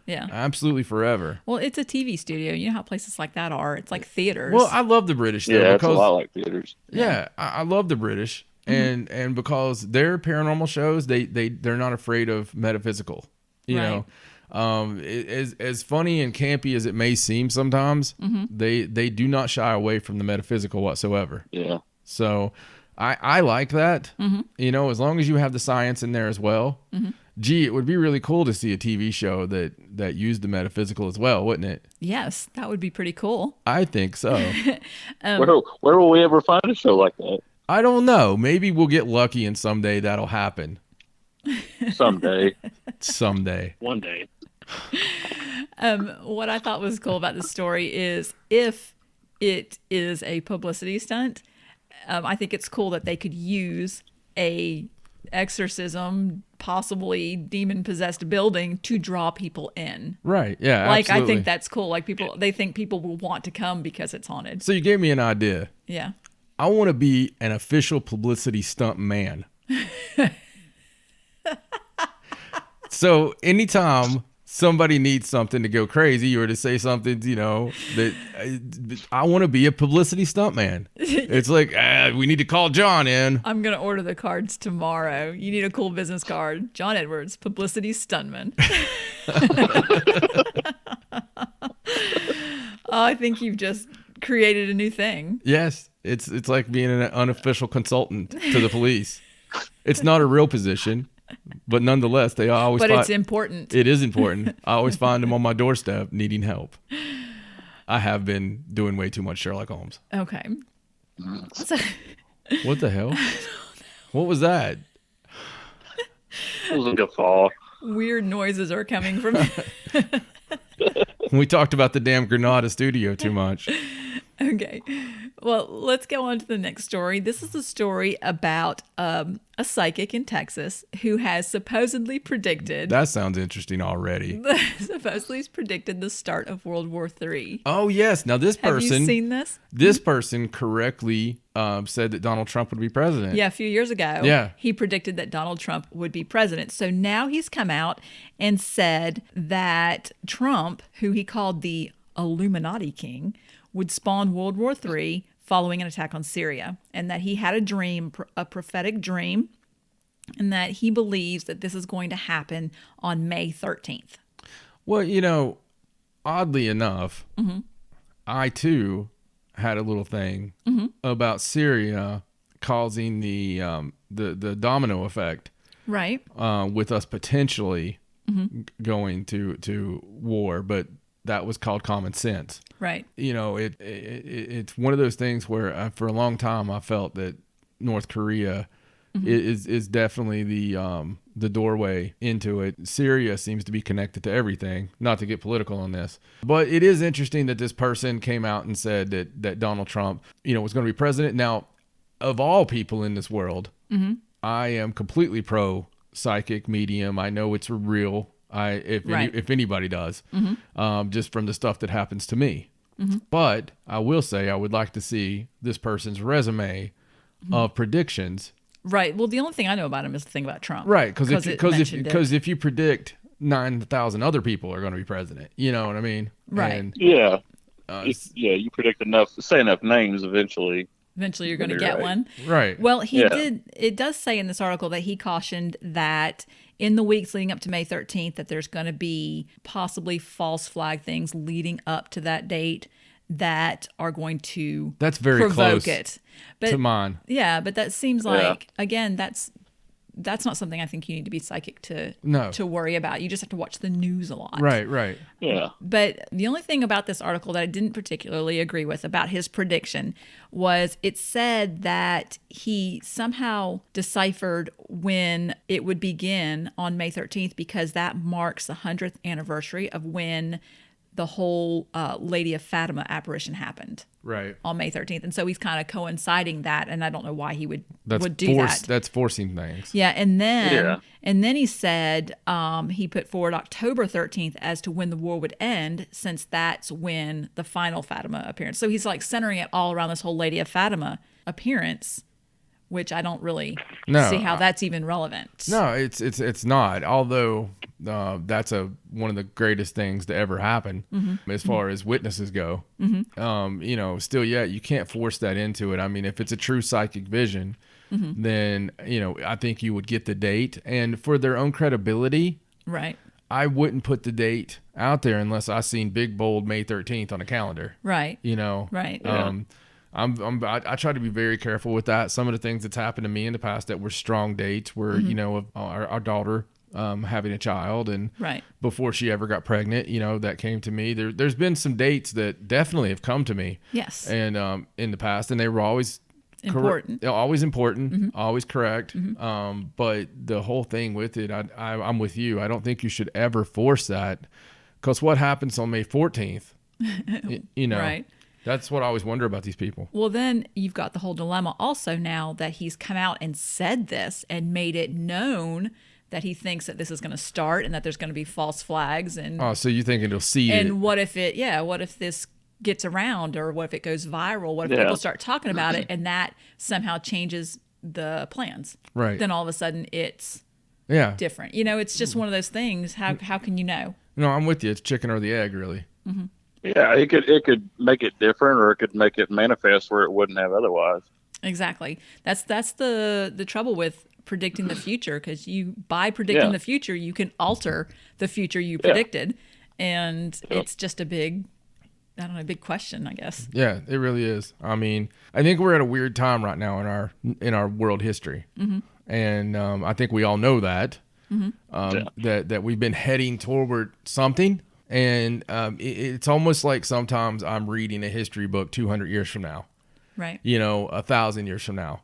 Yeah. Absolutely forever. Well, it's a TV studio. You know how places like that are. It's like theaters. Well, I love the British though, Yeah, it's a because lot like theaters. yeah, I love the British. And because their paranormal shows, they're not afraid of metaphysical, you know. As funny and campy as it may seem sometimes, they do not shy away from the metaphysical whatsoever. Yeah. So I like that, you know, as long as you have the science in there as well. Gee, it would be really cool to see a TV show that used the metaphysical as well, wouldn't it? Yes, that would be pretty cool. I think so. Where will we ever find a show like that? I don't know. Maybe we'll get lucky and someday that'll happen. Someday. Someday. One day. What I thought was cool about this story is if it is a publicity stunt, I think it's cool that they could use a exorcism, possibly demon-possessed building to draw people in. Right. Yeah. Like, absolutely. I think that's cool. Like, they think people will want to come because it's haunted. So you gave me an idea. Yeah. I want to be an official publicity stunt man. So anytime somebody needs something to go crazy or to say something, you know, that I want to be a publicity stunt man. It's like, we need to call John in. I'm going to order the cards tomorrow. You need a cool business card. John Edwards, publicity stuntman. Oh, I think you've just created a new thing. Yes. It's like being an unofficial consultant to the police. It's not a real position, but nonetheless, they always. But it's important. It is important. I always find them on my doorstep needing help. I have been doing way too much Sherlock Holmes. Okay. So, What the hell? What was that? It was a guffaw. weird noises are coming from. We talked about the damn Granada studio too much. Okay. Well, let's go on to the next story. This is a story about a psychic in Texas who has supposedly predicted. That sounds interesting already. Supposedly has predicted the start of World War III. Oh yes. Now this Have person. you seen this? This person correctly said that Donald Trump would be president. Yeah, a few years ago. Yeah. He predicted that Donald Trump would be president. So now he's come out and said that Trump, who he called the Illuminati King, would spawn World War III following an attack on Syria, and that he had a dream, a prophetic dream, and that he believes that this is going to happen on May 13th. Well, you know, oddly enough, I too had a little thing about Syria causing the domino effect, Right. with us potentially going to war, but that was called common sense. Right. You know, it's one of those things where for a long time I felt that North Korea is definitely the the doorway into it. Syria seems to be connected to everything, not to get political on this. But it is interesting that this person came out and said that Donald Trump, was going to be president. Now, of all people in this world, I am completely pro psychic medium. I know it's real. If anybody does, just from the stuff that happens to me. But I will say I would like to see this person's resume of predictions. Right. Well, the only thing I know about him is the thing about Trump. Right. Because if you predict 9,000 other people are going to be president, you know what I mean? Right. And, Yeah. You predict say enough names eventually. Eventually you're going to get one. Right. Well, it does say in this article that he cautioned that in the weeks leading up to May 13th, that there's going to be possibly false flag things leading up to that date that are going to that's very provoke close it. But, to mine. Yeah, but that seems like, again, that's not something I think you need to be psychic to worry about. You just have to watch the news a lot. Right. Yeah. But the only thing about this article that I didn't particularly agree with about his prediction was it said that he somehow deciphered when it would begin on May 13th because that marks the 100th anniversary of when the whole Lady of Fatima apparition happened. Right. On May 13th. And so he's kind of coinciding that, and I don't know why he would do that. That's forcing things. Yeah, and then he said he put forward October 13th as to when the war would end, since that's when the final Fatima appearance. So he's like centering it all around this whole Lady of Fatima appearance, which I don't really see how that's even relevant. No, it's not. Although that's one of the greatest things to ever happen as far as witnesses go. Still yet you can't force that into it. I mean, if it's a true psychic vision, then I think you would get the date, and for their own credibility, right? I wouldn't put the date out there unless I seen big bold May 13th on a calendar. Right. Right. Yeah. I try to be very careful with that. Some of the things that's happened to me in the past that were strong dates were, of our daughter having a child, and before she ever got pregnant, that came to me. There's been some dates that definitely have come to me. Yes. And in the past, and they were always important. Always important, always correct. But the whole thing with it, I'm with you. I don't think you should ever force that, because what happens on May 14th, right. That's what I always wonder about these people. Well, then you've got the whole dilemma also now that he's come out and said this and made it known that he thinks that this is going to start and that there's going to be false flags. And so you think it'll see it? And what if this gets around, or what if it goes viral? What if people start talking about it and that somehow changes the plans? Right. Then all of a sudden it's different. It's just one of those things. How can you know? No, I'm with you. It's chicken or the egg, really. Mm-hmm. Yeah, it could make it different, or it could make it manifest where it wouldn't have otherwise. Exactly. That's the trouble with predicting the future, because by predicting the future, you can alter the future you predicted, and it's just a big question, I guess. Yeah, it really is. I mean, I think we're at a weird time right now in our world history, and I think we all know that that we've been heading toward something. And it's almost like sometimes I'm reading a history book 200 years from now, right? 1,000 years from now.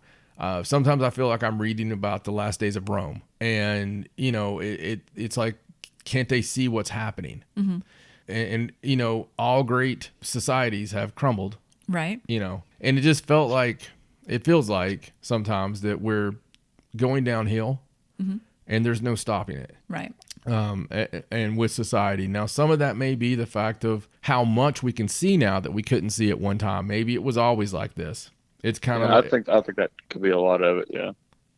Sometimes I feel like I'm reading about the last days of Rome, and it's like, can't they see what's happening? And all great societies have crumbled, right? And it just feels like sometimes that we're going downhill, and there's no stopping it, right? And with society. Now, some of that may be the fact of how much we can see now that we couldn't see at one time. Maybe it was always like this. It's kind of. I think that could be a lot of it. Yeah.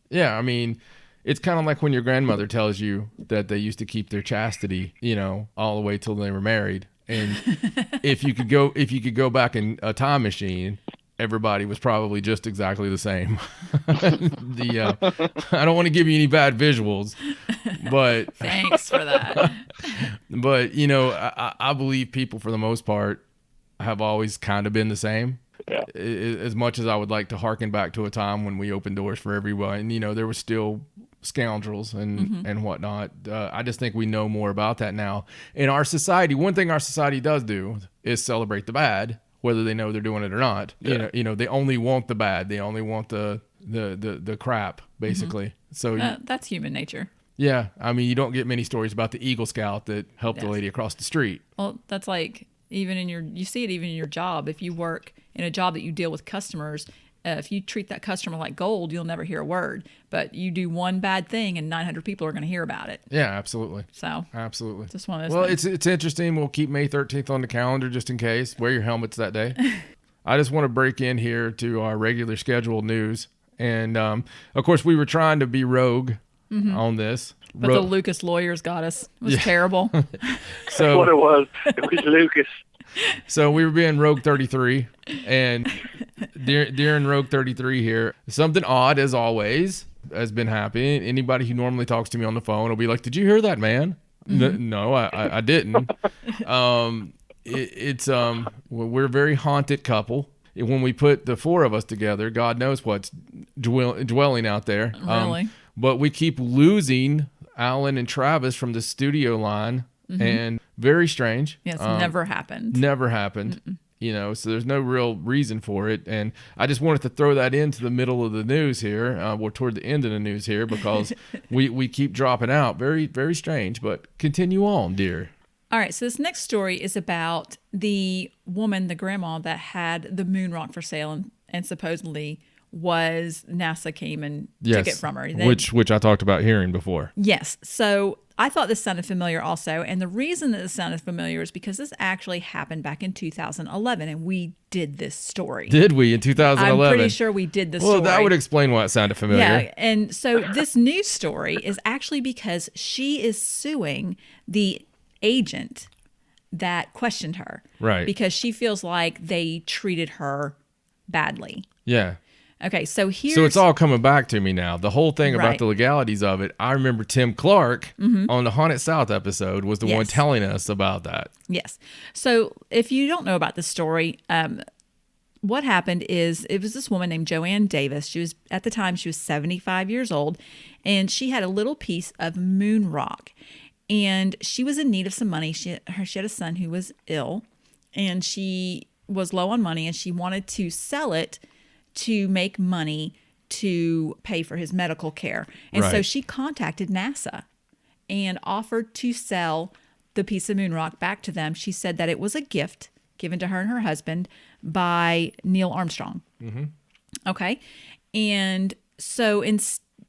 Yeah, I mean, it's kind of like when your grandmother tells you that they used to keep their chastity, all the way till they were married. And if you could go back in a time machine, everybody was probably just exactly the same. I don't want to give you any bad visuals, but thanks for that. But I believe people, for the most part, have always kind of been the same. Yeah. As much as I would like to harken back to a time when we opened doors for everyone, there were still scoundrels and whatnot. I just think we know more about that now. In our society, one thing our society does do is celebrate the bad, whether they know they're doing it or not. Yeah. They only want the bad. They only want the crap, basically. So that's human nature. Yeah, I mean, you don't get many stories about the Eagle Scout that helped the lady across the street. Well, that's like you see it even in your job. If you work in a job that you deal with customers, if you treat that customer like gold, you'll never hear a word. But you do one bad thing and 900 people are going to hear about it. Yeah, absolutely. So Absolutely. just one of those Well, things. it's interesting. We'll keep May 13th on the calendar just in case. Wear your helmets that day. I just want to break in here to our regular scheduled news. And, of course, we were trying to be rogue on this. But the Lucas lawyers got us. It was terrible. So, What it was Lucas. So we were being Rogue 33, and during Rogue 33 here, something odd as always has been happening. Anybody who normally talks to me on the phone will be like, "Did you hear that, man?" No, I didn't. We're a very haunted couple. When we put the four of us together, God knows what's dwelling out there. Really? But we keep losing Alan and Travis from the studio line, and very strange. Yes, never happened. Never happened. So there's no real reason for it. And I just wanted to throw that into the middle of the news here, or toward the end of the news here, because we keep dropping out. Very, very strange, but continue on, dear. All right, so this next story is about the woman, the grandma, that had the moon rock for sale and supposedly was NASA came and took it from her. Which I talked about hearing before. Yes. So I thought this sounded familiar also. And the reason that this sounded familiar is because this actually happened back in 2011, and we did this story. Did we in 2011? I'm pretty sure we did this story. Well, that would explain why it sounded familiar. Yeah. And so this news story is actually because she is suing the agent that questioned her. Right. Because she feels like they treated her badly. Yeah. Okay, so So it's all coming back to me now. The whole thing about Right. the legalities of it. I remember Tim Clark on the Haunted South episode was the one Yes. telling us about that. Yes. So if you don't know about the story, what happened is it was this woman named Joanne Davis. She was, at the time, she was 75 years old, and she had a little piece of moon rock. And she was in need of some money. She had a son who was ill, and she was low on money, and she wanted to sell it to make money to pay for his medical care. And so Right. she contacted NASA and offered to sell the piece of moon rock back to them. She said that it was a gift given to her and her husband by Neil Armstrong. Okay. And so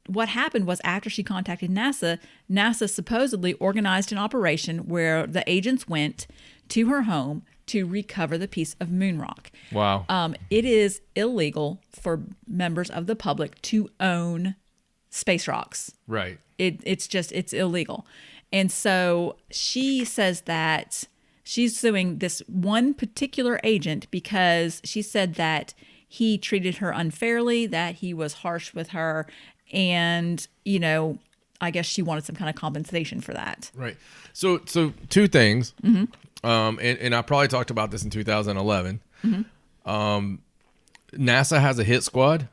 what happened was after she contacted NASA, NASA supposedly organized an operation where the agents went to her home to recover the piece of moon rock. Wow. It is illegal for members of the public to own space rocks. Right. It's illegal. And so she says that she's suing this one particular agent because she said that he treated her unfairly, that he was harsh with her, and, I guess she wanted some kind of compensation for that. Right. So two things. And I probably talked about this in 2011. NASA has a hit squad.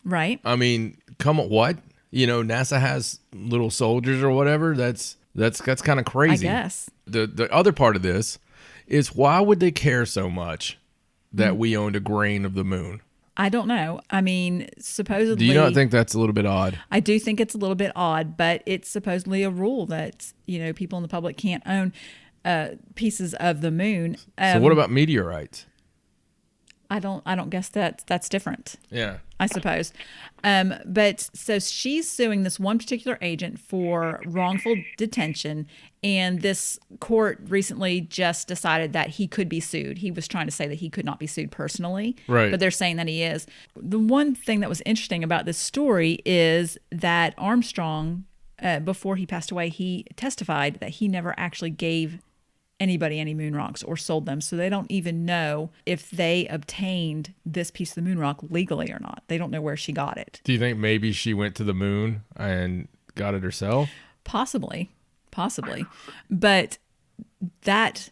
Right. I mean, come on, what? NASA has little soldiers or whatever. That's kind of crazy. I guess. The other part of this is, why would they care so much that we owned a grain of the moon? I don't know. I mean, supposedly... Do you not think that's a little bit odd? I do think it's a little bit odd, but it's supposedly a rule that, people in the public can't own pieces of the moon. So what about meteorites? I don't guess that's different. Yeah. I suppose. But so she's suing this one particular agent for wrongful detention, and this court recently just decided that he could be sued. He was trying to say that he could not be sued personally, Right. but they're saying that he is. The one thing that was interesting about this story is that Armstrong, before he passed away, he testified that he never actually gave anybody any moon rocks or sold them. So they don't even know if they obtained this piece of the moon rock legally or not. They don't know where she got it. Do you think maybe she went to the moon and got it herself? Possibly. But that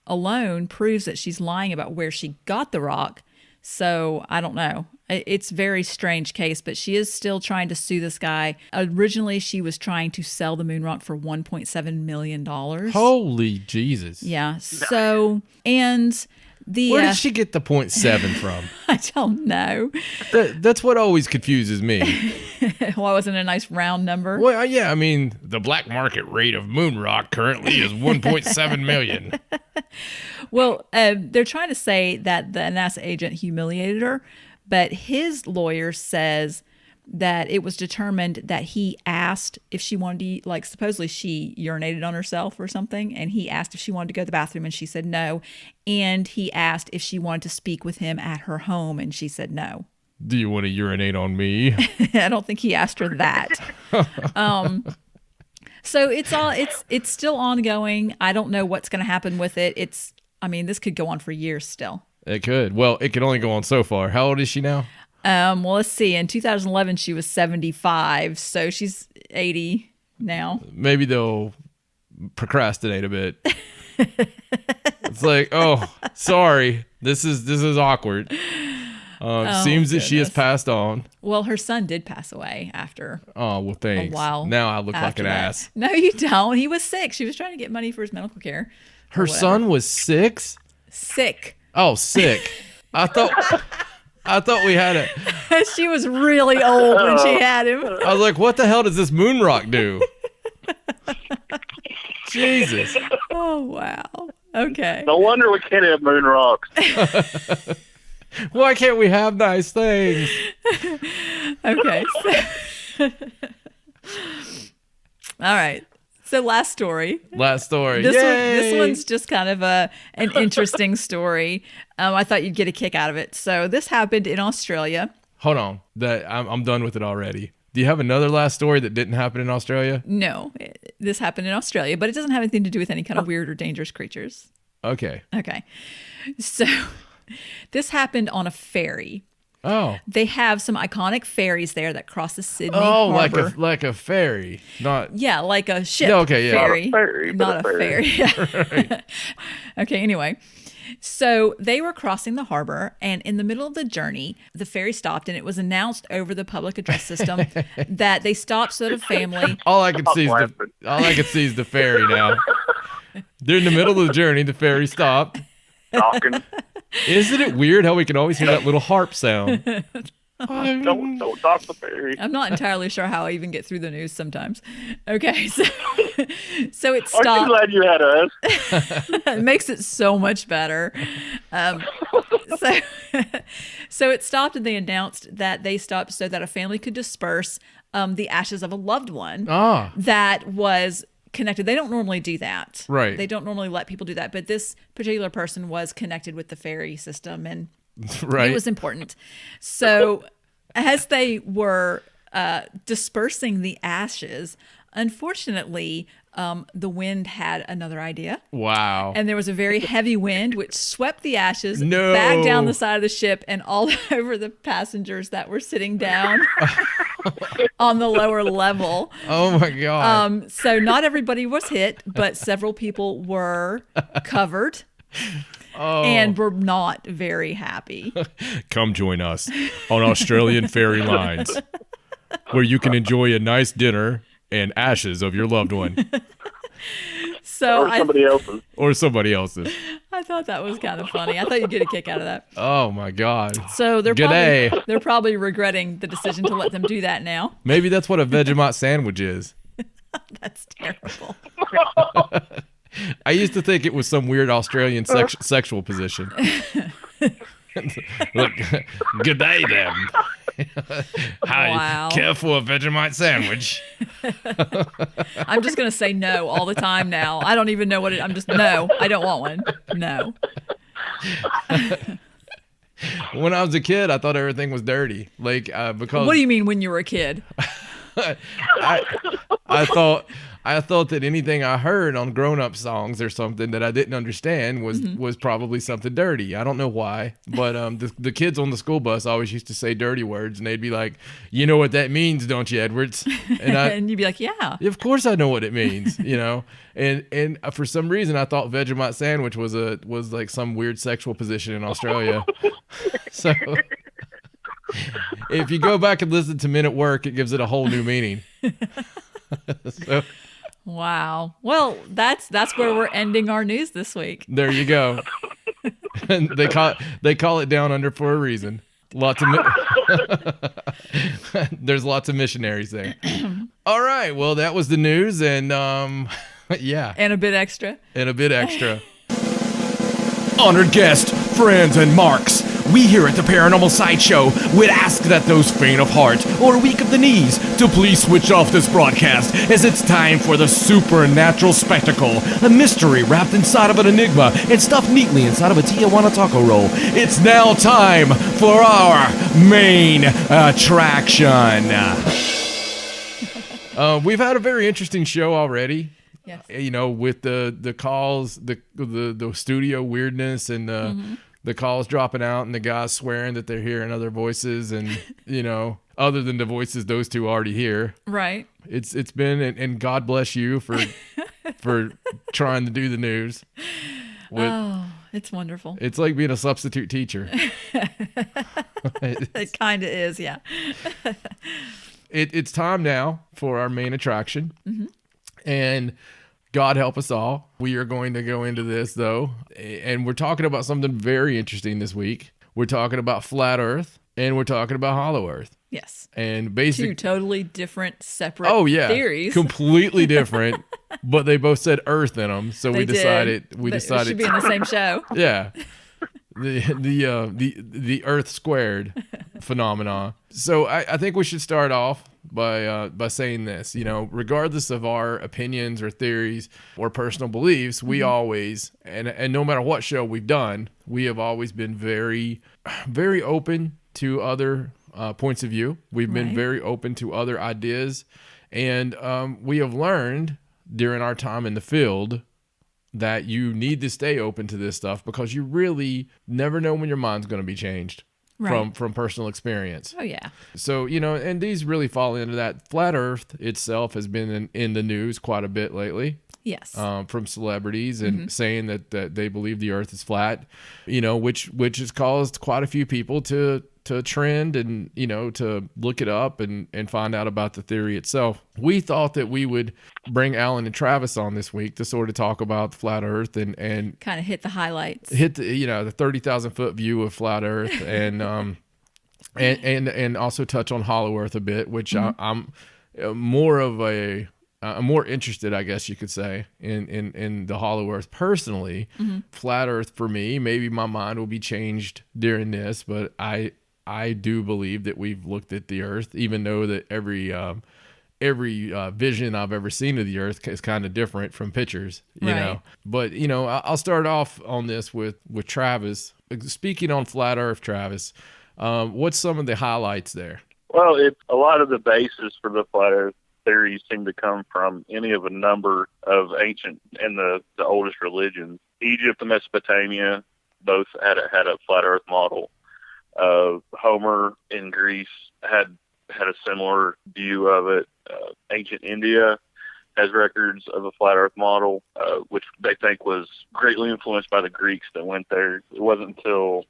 alone proves that she's lying about where she got the rock. So I don't know. It's a very strange case, but she is still trying to sue this guy. Originally, she was trying to sell the moon rock for $1.7 million. Holy Jesus. Yeah. So, and Where did she get the 0.7 from? I don't know. That's what always confuses me. Why wasn't it a nice round number? Well, yeah, I mean, the black market rate of moon rock currently is 1.7 million. Well, they're trying to say that the NASA agent humiliated her, but his lawyer says that it was determined that he asked if she wanted to eat, like supposedly she urinated on herself or something, and he asked if she wanted to go to the bathroom and she said no, and he asked if she wanted to speak with him at her home and she said no. Do you want to urinate on me? I don't think he asked her that. So it's still ongoing. I don't know what's going to happen with it. This could go on for years still. It could. Well, it can only go on so far. How old is she now? Well, let's see. In 2011, she was 75, so she's 80 now. Maybe they'll procrastinate a bit. It's like, oh, sorry, this is awkward. Seems that she has passed on. Well, her son did pass away after. Oh, well, thanks. A while. Now I look like an ass. No, you don't. He was sick. She was trying to get money for his medical care. Her son was 6? Sick. Oh, sick. I thought we had it. She was really old when she had him. I was like, what the hell does this moon rock do? Jesus. Oh, wow. Okay. No wonder we can't have moon rocks. Why can't we have nice things? Okay. All right. So last story. This one's just kind of an interesting story. I thought you'd get a kick out of it. So this happened in Australia. Hold on. I'm done with it already. Do you have another last story that didn't happen in Australia? No, this happened in Australia, but it doesn't have anything to do with any kind of weird or dangerous creatures. Okay. So this happened on a ferry. Oh. They have some iconic ferries there that cross the Sydney Harbor. like a ferry, not. Yeah, like a ship. Okay, yeah. Ferry, not a ferry. Right. Okay. Anyway, so they were crossing the harbor, and in the middle of the journey, the ferry stopped, and it was announced over the public address system that they stopped so that a family. All I can see is the ferry now. During the middle of the journey, the ferry stopped. Talking. Isn't it weird how we can always hear that little harp sound? Don't talk the ferry. I'm not entirely sure how I even get through the news sometimes. Okay, so it stopped. Aren't you glad you had us? It makes it so much better. So it stopped, and they announced that they stopped so that a family could disperse the ashes of a loved one that was connected. They don't normally do that. Right. They don't normally let people do that. But this particular person was connected with the ferry system, and it was important. So as they were dispersing the ashes, unfortunately, the wind had another idea. Wow. And there was a very heavy wind which swept the ashes back down the side of the ship and all over the passengers that were sitting down on the lower level. Oh my God. So not everybody was hit, but several people were covered. And were not very happy. Come join us on Australian Ferry Lines, where you can enjoy a nice dinner and ashes of your loved one. Or somebody else's. I thought that was kind of funny. I thought you'd get a kick out of that. Oh my God. So they're probably regretting the decision to let them do that now. Maybe that's what a Vegemite sandwich is. That's terrible. I used to think it was some weird Australian sexual position. Look, good day, then. Wow. Care for a Vegemite sandwich? I'm just going to say no all the time now. I don't even know what I'm just, no, I don't want one. No. When I was a kid, I thought everything was dirty. Because. What do you mean when you were a kid? I thought that anything I heard on grown-up songs or something that I didn't understand was probably something dirty. I don't know why, but the kids on the school bus always used to say dirty words, and they'd be like, "You know what that means, don't you, Edwards?" And you'd be like, "Yeah, of course I know what it means," you know. And for some reason, I thought Vegemite sandwich was like some weird sexual position in Australia. So. If you go back and listen to Men at Work, it gives it a whole new meaning. Wow. Well, that's where we're ending our news this week. There you go. They call it down under for a reason. There's lots of missionaries there. All right, well, that was the news, and yeah, And a bit extra. Honored guest, friends, and marks. We here at the Paranormal Sideshow would ask that those faint of heart or weak of the knees to please switch off this broadcast, as it's time for the supernatural spectacle, a mystery wrapped inside of an enigma and stuffed neatly inside of a Tijuana taco roll. It's now time for our main attraction. We've had a very interesting show already. Yes. You know, with the calls, the studio weirdness, and the calls dropping out, and the guys swearing that they're hearing other voices, and you know, other than the voices those two already hear. Right. It's been, and God bless you for trying to do the news. It's wonderful. It's like being a substitute teacher. It kind of is, yeah. It's time now for our main attraction. And God help us all. We are going to go into this, though, and we're talking about something very interesting this week. We're talking about flat Earth, and we're talking about hollow Earth. Yes. And basically, Two totally different, separate theories. Completely different, but they both said Earth in them, so we decided It should be in the same show. Yeah. The Earth squared phenomenon. So I think we should start off by saying this. You know, regardless of our opinions or theories or personal beliefs, we always, and no matter what show we've done, we have always been very, very open to other points of view. We've been very open to other ideas, and we have learned during our time in the field that you need to stay open to this stuff, because you really never know when your mind's going to be changed from personal experience. Oh, yeah. So, you know, and these really fall into that. Flat Earth itself has been in the news quite a bit lately. Yes. From celebrities and saying that they believe the Earth is flat, you know, which has caused quite a few people to trend and, you know, to look it up and find out about the theory itself. We thought that we would bring Alan and Travis on this week to sort of talk about flat Earth and kind of hit the highlights, the 30,000 foot view of flat Earth and also touch on hollow Earth a bit, which I'm more of I'm more interested, I guess you could say, in the hollow Earth personally. Flat Earth for me, maybe my mind will be changed during this, but I do believe that we've looked at the Earth, even though that every vision I've ever seen of the Earth is kind of different from pictures, you know. But you know, I'll start off on this with Travis. Speaking on flat Earth, Travis, what's some of the highlights there? Well, it's a lot of the basis for the flat Earth theories seem to come from any of a number of ancient and the oldest religions. Egypt and Mesopotamia both had a flat Earth model. Homer in Greece had a similar view of it. Ancient India has records of a flat Earth model, which they think was greatly influenced by the Greeks that went there. It wasn't until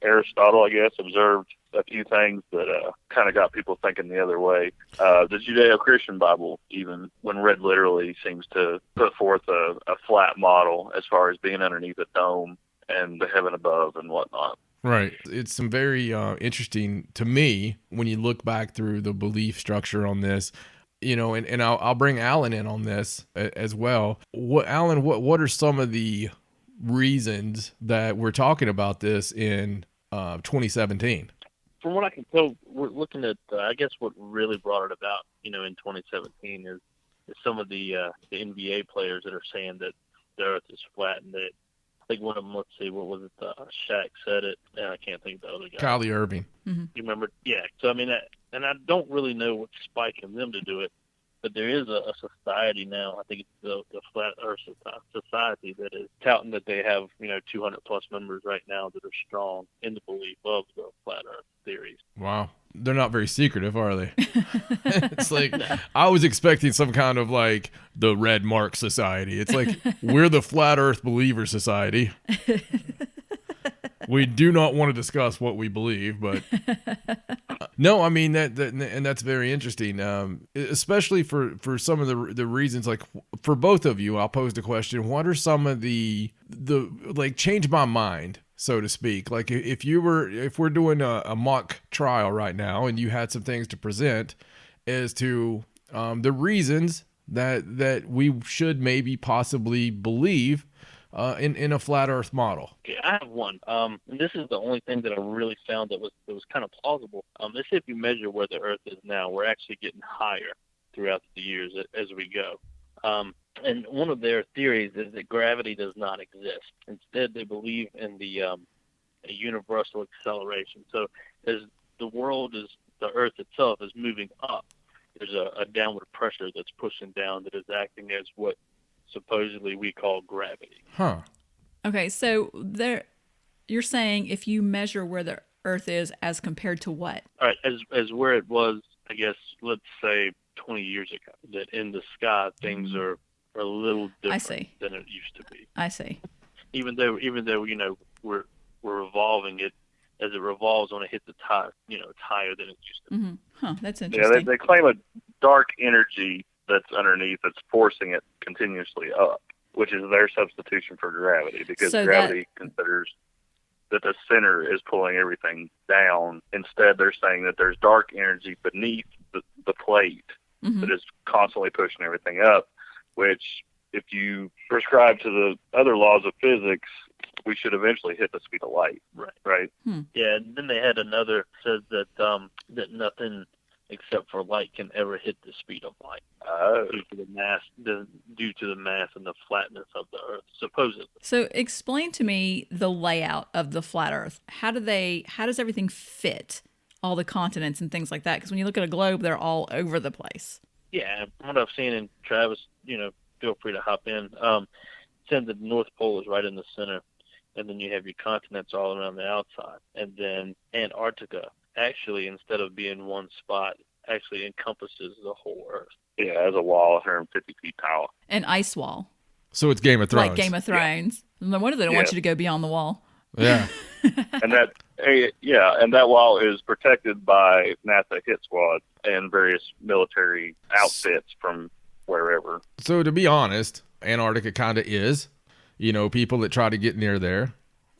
Aristotle, I guess, observed a few things that kind of got people thinking the other way. The Judeo-Christian Bible, even when read literally, seems to put forth a flat model as far as being underneath a dome and the heaven above and whatnot. Right. It's some very interesting to me when you look back through the belief structure on this, you know, and I'll bring Alan in on this as well. What are some of the reasons that we're talking about this in 2017? From what I can tell, we're looking at, I guess what really brought it about, you know, in 2017 is some of the NBA players that are saying that the Earth is flat, and that, I think one of them, let's see, what was it? Shaq said it, and I can't think of the other guy. Kylie Irving. You remember? Yeah. So, I mean, and I don't really know what's spiking them to do it, but there is a society now, I think it's the Flat Earth Society, that is touting that they have, you know, 200 plus members right now that are strong in the belief of the Flat Earth theories. Wow. They're not very secretive, are they? It's like, I was expecting some kind of like the Red Mark Society. It's like, we're the Flat Earth Believer Society. We do not want to discuss what we believe, but no, I mean that and that's very interesting. Especially for some of the reasons, like for both of you, I'll pose the question: what are some of the like change my mind so to speak. Like if we're doing a mock trial right now and you had some things to present as to the reasons that we should maybe possibly believe in a flat Earth model. Okay, I have one. And this is the only thing that I really found that was kind of plausible. Let's say if you measure where the Earth is now, we're actually getting higher throughout the years as we go. And one of their theories is that gravity does not exist. Instead, they believe in a universal acceleration. So as the Earth itself is moving up, there's a downward pressure that's pushing down that is acting as what supposedly we call gravity. Huh. Okay, so you're saying if you measure where the Earth is as compared to what? All right, as where it was, I guess, let's say 20 years ago, that in the sky things are a little different than it used to be. I see. Even though we're revolving it, as it revolves when it hits the top, it's higher than it used to be. Mm-hmm. Huh, that's interesting. Yeah, they claim a dark energy that's underneath that's forcing it continuously up, which is their substitution for gravity, because gravity considers that the center is pulling everything down. Instead, they're saying that there's dark energy beneath the plate that is constantly pushing everything up, which if you prescribe to the other laws of physics, we should eventually hit the speed of light. Right. Yeah, and then they had another says that nothing except for light can ever hit the speed of light due to the mass and the flatness of the Earth, supposedly. So explain to me the layout of the flat Earth. How does everything fit? All the continents and things like that? Because when you look at a globe, they're all over the place. Yeah, from what I've seen, and Travis, feel free to hop in. Said the North Pole is right in the center, and then you have your continents all around the outside, and then Antarctica actually, instead of being one spot, actually encompasses the whole Earth. Yeah, as a wall 150 feet tall. An ice wall. So it's Game of Thrones. Like Game of Thrones. Yeah. No wonder they don't want you to go beyond the wall. Yeah. And that wall is protected by NASA hit squad and various military outfits from wherever. So to be honest, Antarctica kind of is, people that try to get near there.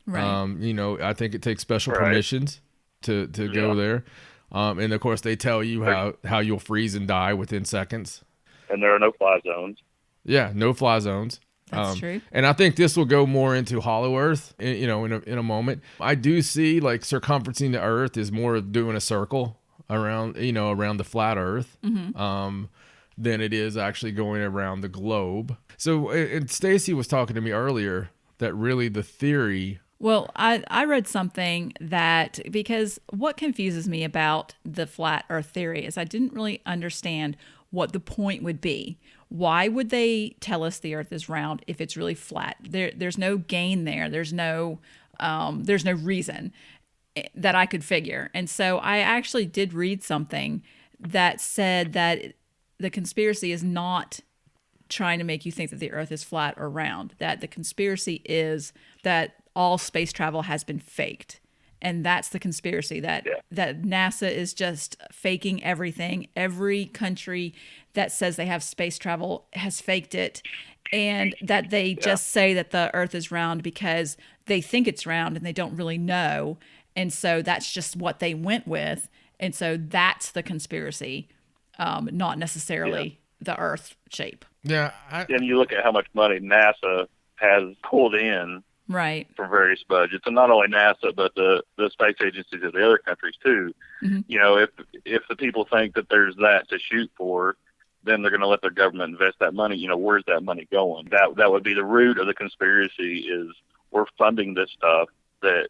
Right. I think it takes special permissions to go there. And of course they tell you how you'll freeze and die within seconds. And there are no fly zones. Yeah, no fly zones. That's true. And I think this will go more into Hollow Earth, in a moment. I do see like circumferencing the Earth is more of doing a circle around the flat Earth, than it is actually going around the globe. So, and Stacey was talking to me earlier that really the theory. Well, I read something that, because what confuses me about the flat Earth theory is I didn't really understand what the point would be. Why would they tell us the Earth is round if it's really flat? There's no gain there. There's no reason that I could figure. And so I actually did read something that said that the conspiracy is not trying to make you think that the Earth is flat or round. That the conspiracy is that all space travel has been faked. And that's the conspiracy, that NASA is just faking everything. Every country that says they have space travel has faked it. And that they just say that the Earth is round because they think it's round and they don't really know. And so that's just what they went with. And so that's the conspiracy, not necessarily the Earth shape. Yeah. And you look at how much money NASA has pulled in from various budgets, and not only NASA, but the space agencies of the other countries too. If the people think that there's that to shoot for, then they're going to let their government invest that money. Where's that money going? That would be the root of the conspiracy, is we're funding this stuff that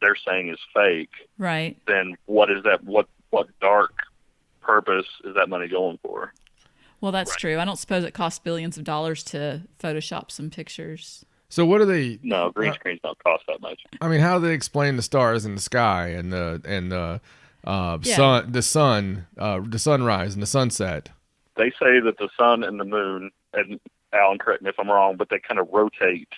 they're saying is fake. Right. Then what is that? What dark purpose is that money going for? Well, that's true. I don't suppose it costs billions of dollars to Photoshop some pictures. So what do they? No, green screens don't cost that much. I mean, how do they explain the stars in the sky and the sunrise and the sunset? They say that the sun and the moon, and Alan, correct me if I'm wrong, but they kind of rotate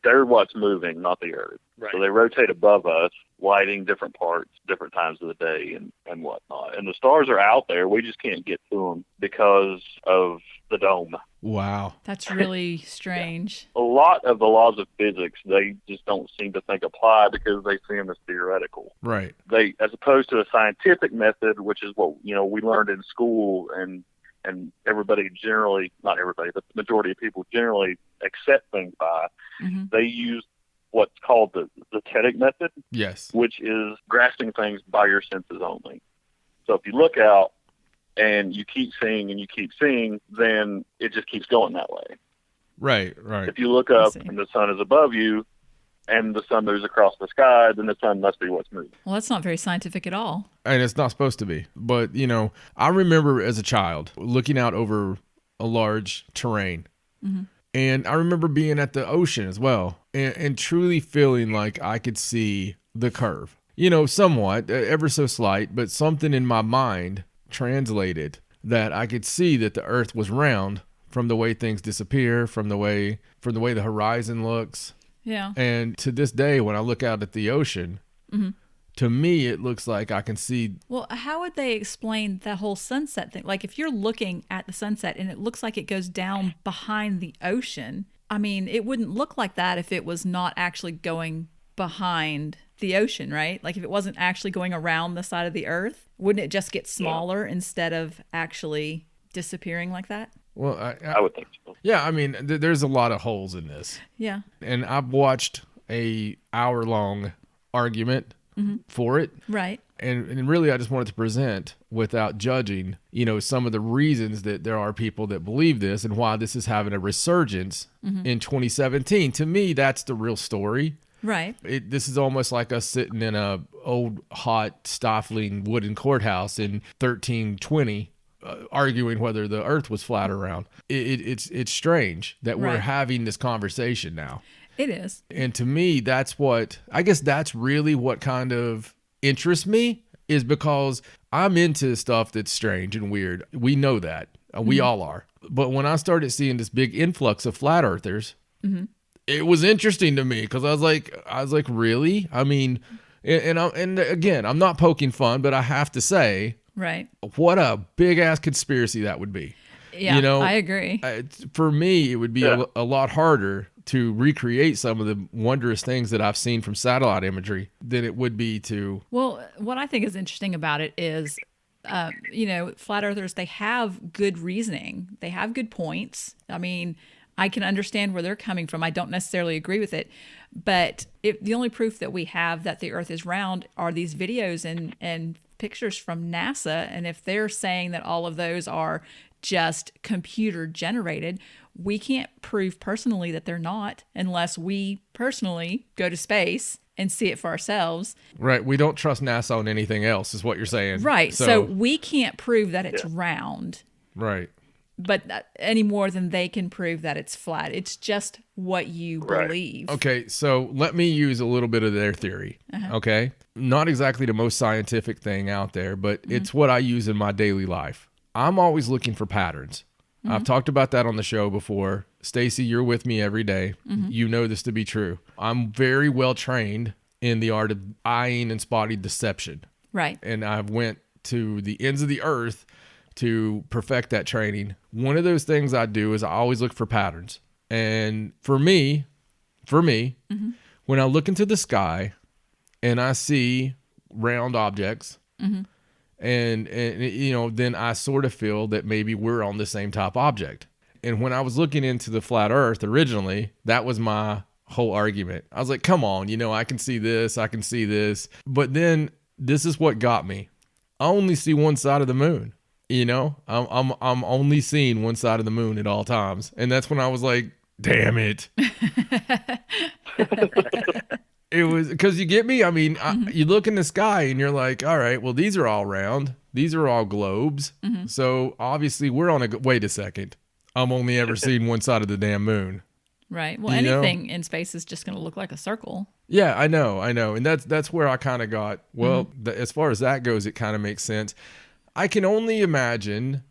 they're what's moving, not the Earth. Right. So they rotate above us, lighting different parts, different times of the day and whatnot. And the stars are out there. We just can't get to them because of the dome. Wow. That's really strange. A lot of the laws of physics, they just don't seem to think apply because they see them as theoretical. Right. They, as opposed to a scientific method, which is what, we learned in school and everybody generally, not everybody, but the majority of people generally accept things by, they use what's called the zetetic method, Yes. which is grasping things by your senses only. So if you look out and you keep seeing and you keep seeing, then it just keeps going that way. Right. Right. If you look up and the sun is above you and the sun moves across the sky, then the sun must be what's moving. Well, that's not very scientific at all. And it's not supposed to be. But, I remember as a child looking out over a large terrain. And I remember being at the ocean as well and truly feeling like I could see the curve. Somewhat, ever so slight, but something in my mind translated that I could see that the Earth was round from the way things disappear, from the way the horizon looks. Yeah. And to this day, when I look out at the ocean, to me, it looks like I can see. Well, how would they explain the whole sunset thing? Like, if you're looking at the sunset and it looks like it goes down behind the ocean, I mean, it wouldn't look like that if it was not actually going behind the ocean, right? Like, if it wasn't actually going around the side of the Earth, wouldn't it just get smaller instead of actually disappearing like that? Well, I would think so. Yeah, I mean, there's a lot of holes in this. Yeah. And I've watched a hour-long argument for it. Right. And really, I just wanted to present, without judging, some of the reasons that there are people that believe this and why this is having a resurgence in 2017. To me, that's the real story. Right. This is almost like us sitting in a old, hot, stifling wooden courthouse in 1320, arguing whether the Earth was flat or round. It's strange that we're having this conversation now. It is. And to me, that's really what kind of interests me, is because I'm into stuff that's strange and weird. We know that. We all are. But when I started seeing this big influx of flat earthers, it was interesting to me because I was like, really? I mean, and again, I'm not poking fun, but I have to say, right, what a big ass conspiracy that would be. Yeah, I agree. For me, it would be a lot harder to recreate some of the wondrous things that I've seen from satellite imagery than it would be to. Well, what I think is interesting about it is, flat earthers, they have good reasoning. They have good points. I mean, I can understand where they're coming from. I don't necessarily agree with it, but the only proof that we have that the Earth is round are these videos and pictures from NASA. And if they're saying that all of those are just computer generated, we can't prove personally that they're not unless we personally go to space and see it for ourselves. Right. We don't trust NASA on anything else, is what you're saying. Right. So we can't prove that it's round. Right. But any more than they can prove that it's flat. It's just what you believe. Okay, so let me use a little bit of their theory. Okay? Not exactly the most scientific thing out there, but it's what I use in my daily life. I'm always looking for patterns. I've talked about that on the show before. Stacey, you're with me every day. You know this to be true. I'm very well trained in the art of eyeing and spotting deception. Right. And I've went to the ends of the earth to perfect that training. One of those things I do is I always look for patterns. And for me, when I look into the sky and I see round objects, and then I sort of feel that maybe we're on the same type object. And when I was looking into the flat earth originally, that was my whole argument. I was like, come on, I can see this, I can see this. But then this is what got me. I only see one side of the moon. I'm only seeing one side of the moon at all times. And that's when I was like, damn it. It was because you get me. I mean, you look in the sky and you're like, all right, well, these are all round. These are all globes. So obviously we're on wait a second. I'm only ever seeing one side of the damn moon. Right. Well, anything in space is just going to look like a circle. Yeah, I know. And that's where I kind of got, well, as far as that goes, it kind of makes sense. I can only imagine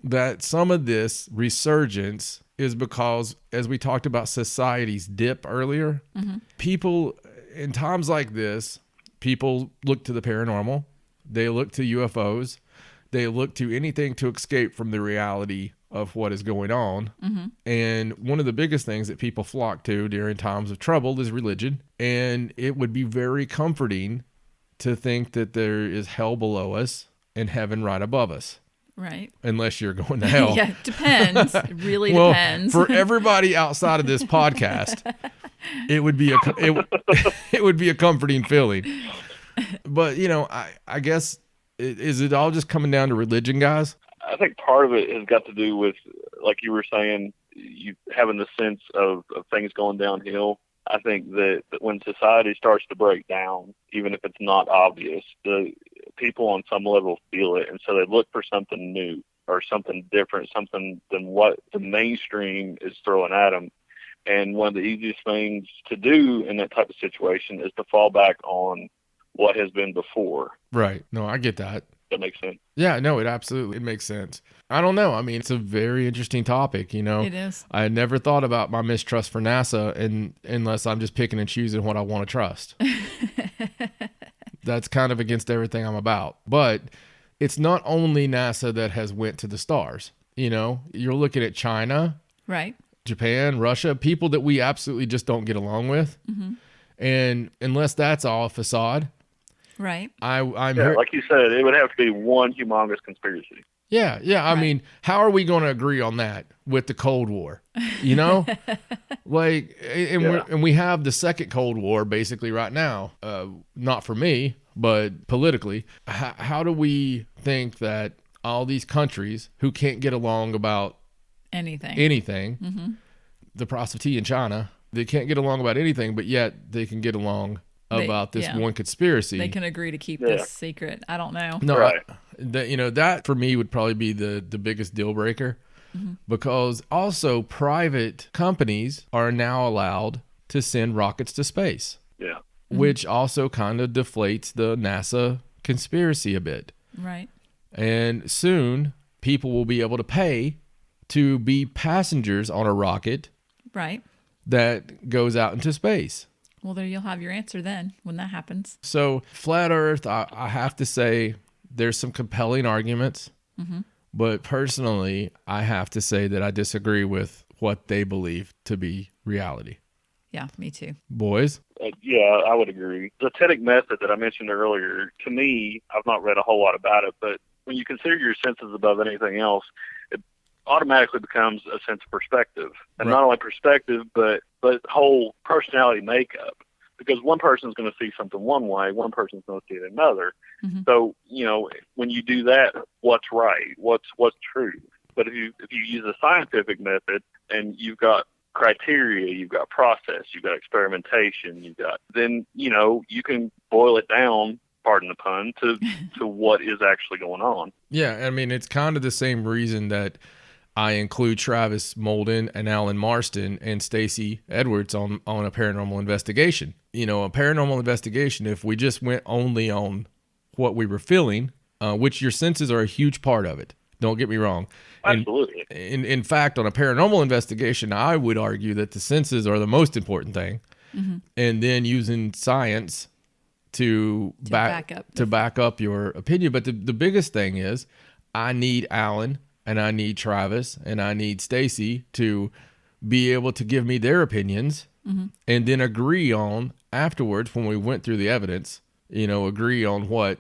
that some of this resurgence is because, as we talked about society's dip earlier, people in times like this, people look to the paranormal, they look to UFOs, they look to anything to escape from the reality of what is going on. And one of the biggest things that people flock to during times of trouble is religion. And it would be very comforting to think that there is hell below us and heaven right above us. Right. Unless you're going to hell. Yeah, it depends. It really Well, depends. for everybody outside of this podcast, it would be it would be a comforting feeling. But, you know, I guess, is it all just coming down to religion, guys? I think part of it has got to do with, like you were saying, you having the sense of things going downhill. I think that when society starts to break down, even if it's not obvious, the people on some level feel it, and so they look for something new or something different, something than what the mainstream is throwing at them. And one of the easiest things to do in that type of situation is to fall back on what has been before. Right. No, I get that. That makes sense. Yeah, no, it makes sense. I don't know. I mean, it's a very interesting topic, you know. It is. I had never thought about my mistrust for NASA unless I'm just picking and choosing what I want to trust. That's kind of against everything I'm about. But it's not only NASA that has went to the stars. You know, you're looking at China, Right. Japan, Russia, people that we absolutely just don't get along with. And unless that's all a facade, Right. I'm Yeah, here. like you said, it would have to be one humongous conspiracy. Yeah. I Right. mean, how are we going to agree on that with the Cold War? You know, like, and we have the second Cold War basically right now. Not for me, but politically. How do we think that all these countries who can't get along about anything, the price of tea in China, they can't get along about anything, but yet they can get along about this one conspiracy. They can agree to keep this secret. I don't know. No, Right. That for me would probably be the biggest deal breaker, because also private companies are now allowed to send rockets to space, Yeah. which also kind of deflates the NASA conspiracy a bit. Right. And soon people will be able to pay to be passengers on a rocket Right. that goes out into space. Well, there you'll have your answer then when that happens. So flat Earth, I have to say there's some compelling arguments, but personally, I have to say that I disagree with what they believe to be reality. Yeah, me too. Boys? Yeah, I would agree. The Tetic method that I mentioned earlier, to me, I've not read a whole lot about it, but when you consider your senses above anything else, it automatically becomes a sense of perspective. And Right. not only perspective, but whole personality makeup. Because one person's going to see something one way, one person's going to see it another. So, you know, when you do that, what's right? What's true? But if you use a scientific method and you've got criteria, you've got process, you've got experimentation, then, you know, you can boil it down, pardon the pun, to what is actually going on. Yeah, I mean, it's kind of the same reason that I include Travis Molden and Alan Marston and Stacey Edwards on a paranormal investigation. You know, a paranormal investigation, if we just went only on what we were feeling, which your senses are a huge part of it. Don't get me wrong. Absolutely. In fact, on a paranormal investigation, I would argue that the senses are the most important thing. And then using science to back up your opinion. But the biggest thing is I need Alan and I need Travis and I need Stacey to be able to give me their opinions and then agree on afterwards when we went through the evidence, you know, agree on what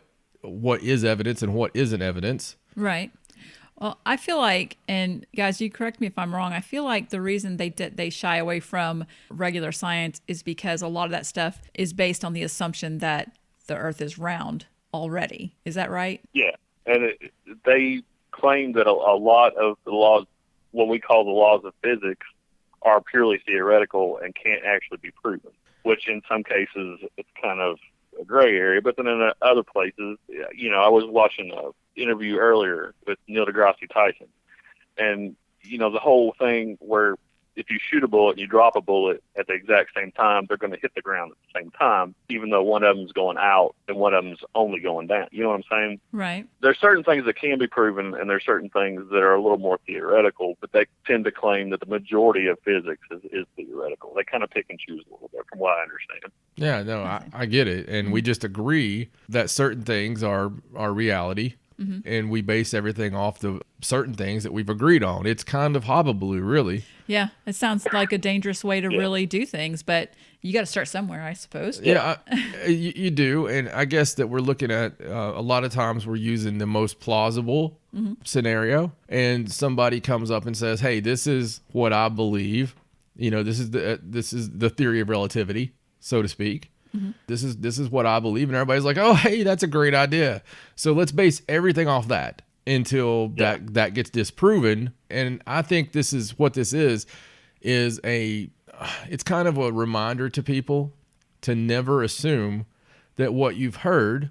is evidence and what isn't evidence. Right. Well, I feel like, and guys, you correct me if I'm wrong, I feel like the reason they shy away from regular science is because a lot of that stuff is based on the assumption that the Earth is round already. Is that right? Yeah. And they claim that a lot of the laws, what we call the laws of physics, are purely theoretical and can't actually be proven, which in some cases it's kind of a gray area. But then in other places, you know, I was watching an interview earlier with Neil deGrasse Tyson, and, you know, the whole thing where if you shoot a bullet and you drop a bullet at the exact same time, they're going to hit the ground at the same time, even though one of them's going out and one of them's only going down. You know what I'm saying? Right. There's certain things that can be proven, and there's certain things that are a little more theoretical, but they tend to claim that the majority of physics is theoretical. They kind of pick and choose a little bit, from what I understand. Yeah, no, I get it. And we just agree that certain things are reality. And we base everything off the certain things that we've agreed on. It's kind of hobble really. Yeah, it sounds like a dangerous way to really do things, but you got to start somewhere, I suppose. Yeah, you do. And I guess that we're looking at a lot of times we're using the most plausible scenario, and somebody comes up and says, "Hey, this is what I believe. You know, this is the theory of relativity, so to speak." This is what I believe, and everybody's like, "Oh, hey, that's a great idea." So let's base everything off that until that gets disproven. And I think this is what this is it's kind of a reminder to people to never assume that what you've heard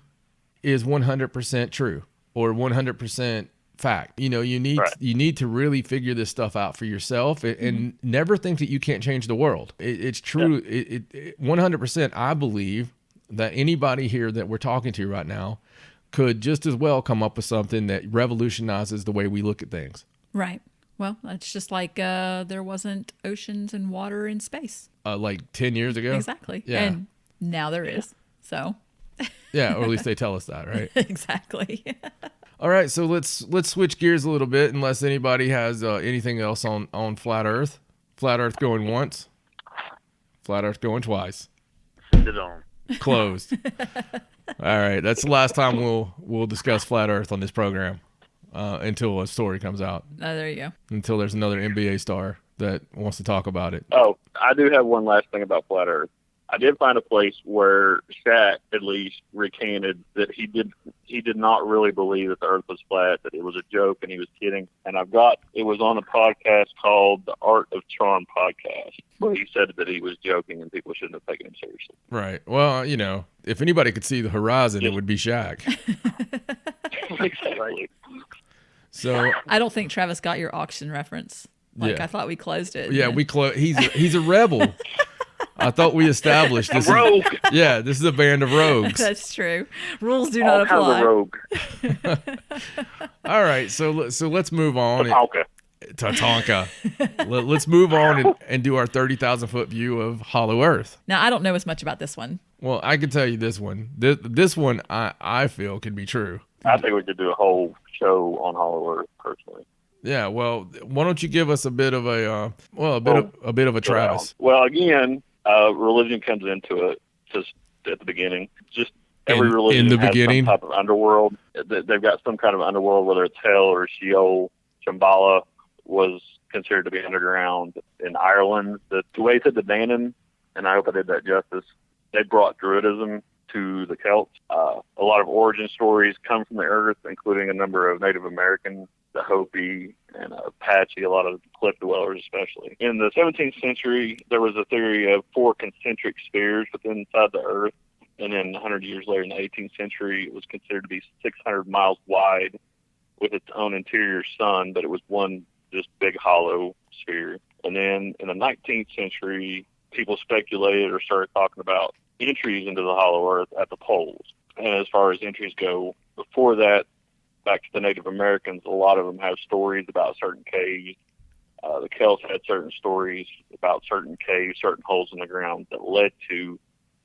is 100% true or 100% fact. You know, you need to really figure this stuff out for yourself and never think that you can't change the world. It's true. It 100%. I believe that anybody here that we're talking to right now could just as well come up with something that revolutionizes the way we look at things. Right. Well, it's just like there wasn't oceans and water in space. Like 10 years ago. Exactly. Yeah. And now there is. So. Yeah, or at least they tell us that, right? Exactly. All right, so let's switch gears a little bit, unless anybody has anything else on Flat Earth. Flat Earth going once, Flat Earth going twice. Send it on. Closed. All right, that's the last time we'll discuss Flat Earth on this program until a story comes out. Oh, there you go. Until there's another NBA star that wants to talk about it. Oh, I do have one last thing about Flat Earth. I did find a place where Shaq at least recanted that he did not really believe that the Earth was flat, that it was a joke and he was kidding. And it was on a podcast called the Art of Charm podcast, where he said that he was joking and people shouldn't have taken him seriously. Right. Well, you know, if anybody could see the horizon, it would be Shaq. Exactly. So I don't think Travis got your auction reference. Like Yeah. I thought we closed it. yeah, he's a rebel. I thought we established this. Rogue. Yeah, this is a band of rogues. That's true. Rules do All not kinds apply. of rogue. All right, so let's move on. Tatanka. Tatanka. Let's move on and do our 30,000-foot view of Hollow Earth. Now I don't know as much about this one. Well, I can tell you this one. This one I feel can be true. I think we could do a whole show on Hollow Earth, personally. Yeah. Well, why don't you give us a bit of a bit of a Travis? Well, again, religion comes into it just at the beginning. Just every religion in the has beginning? some type of underworld. They've got some kind of underworld, whether it's hell or Sheol. Shambhala was considered to be underground in Ireland. The way to the Danann, and I hope I did that justice, they brought Druidism to the Celts. A lot of origin stories come from the earth, including a number of Native Americans, the Hopi and Apache, a lot of cliff dwellers especially. In the 17th century, there was a theory of 4 concentric spheres within inside the earth. And then 100 years later, in the 18th century, it was considered to be 600 miles wide with its own interior sun, but it was one just big hollow sphere. And then in the 19th century, people speculated or started talking about entries into the hollow earth at the poles. And as far as entries go, before that, back to the Native Americans, a lot of them have stories about certain caves. The Celts had certain stories about certain caves, certain holes in the ground that led to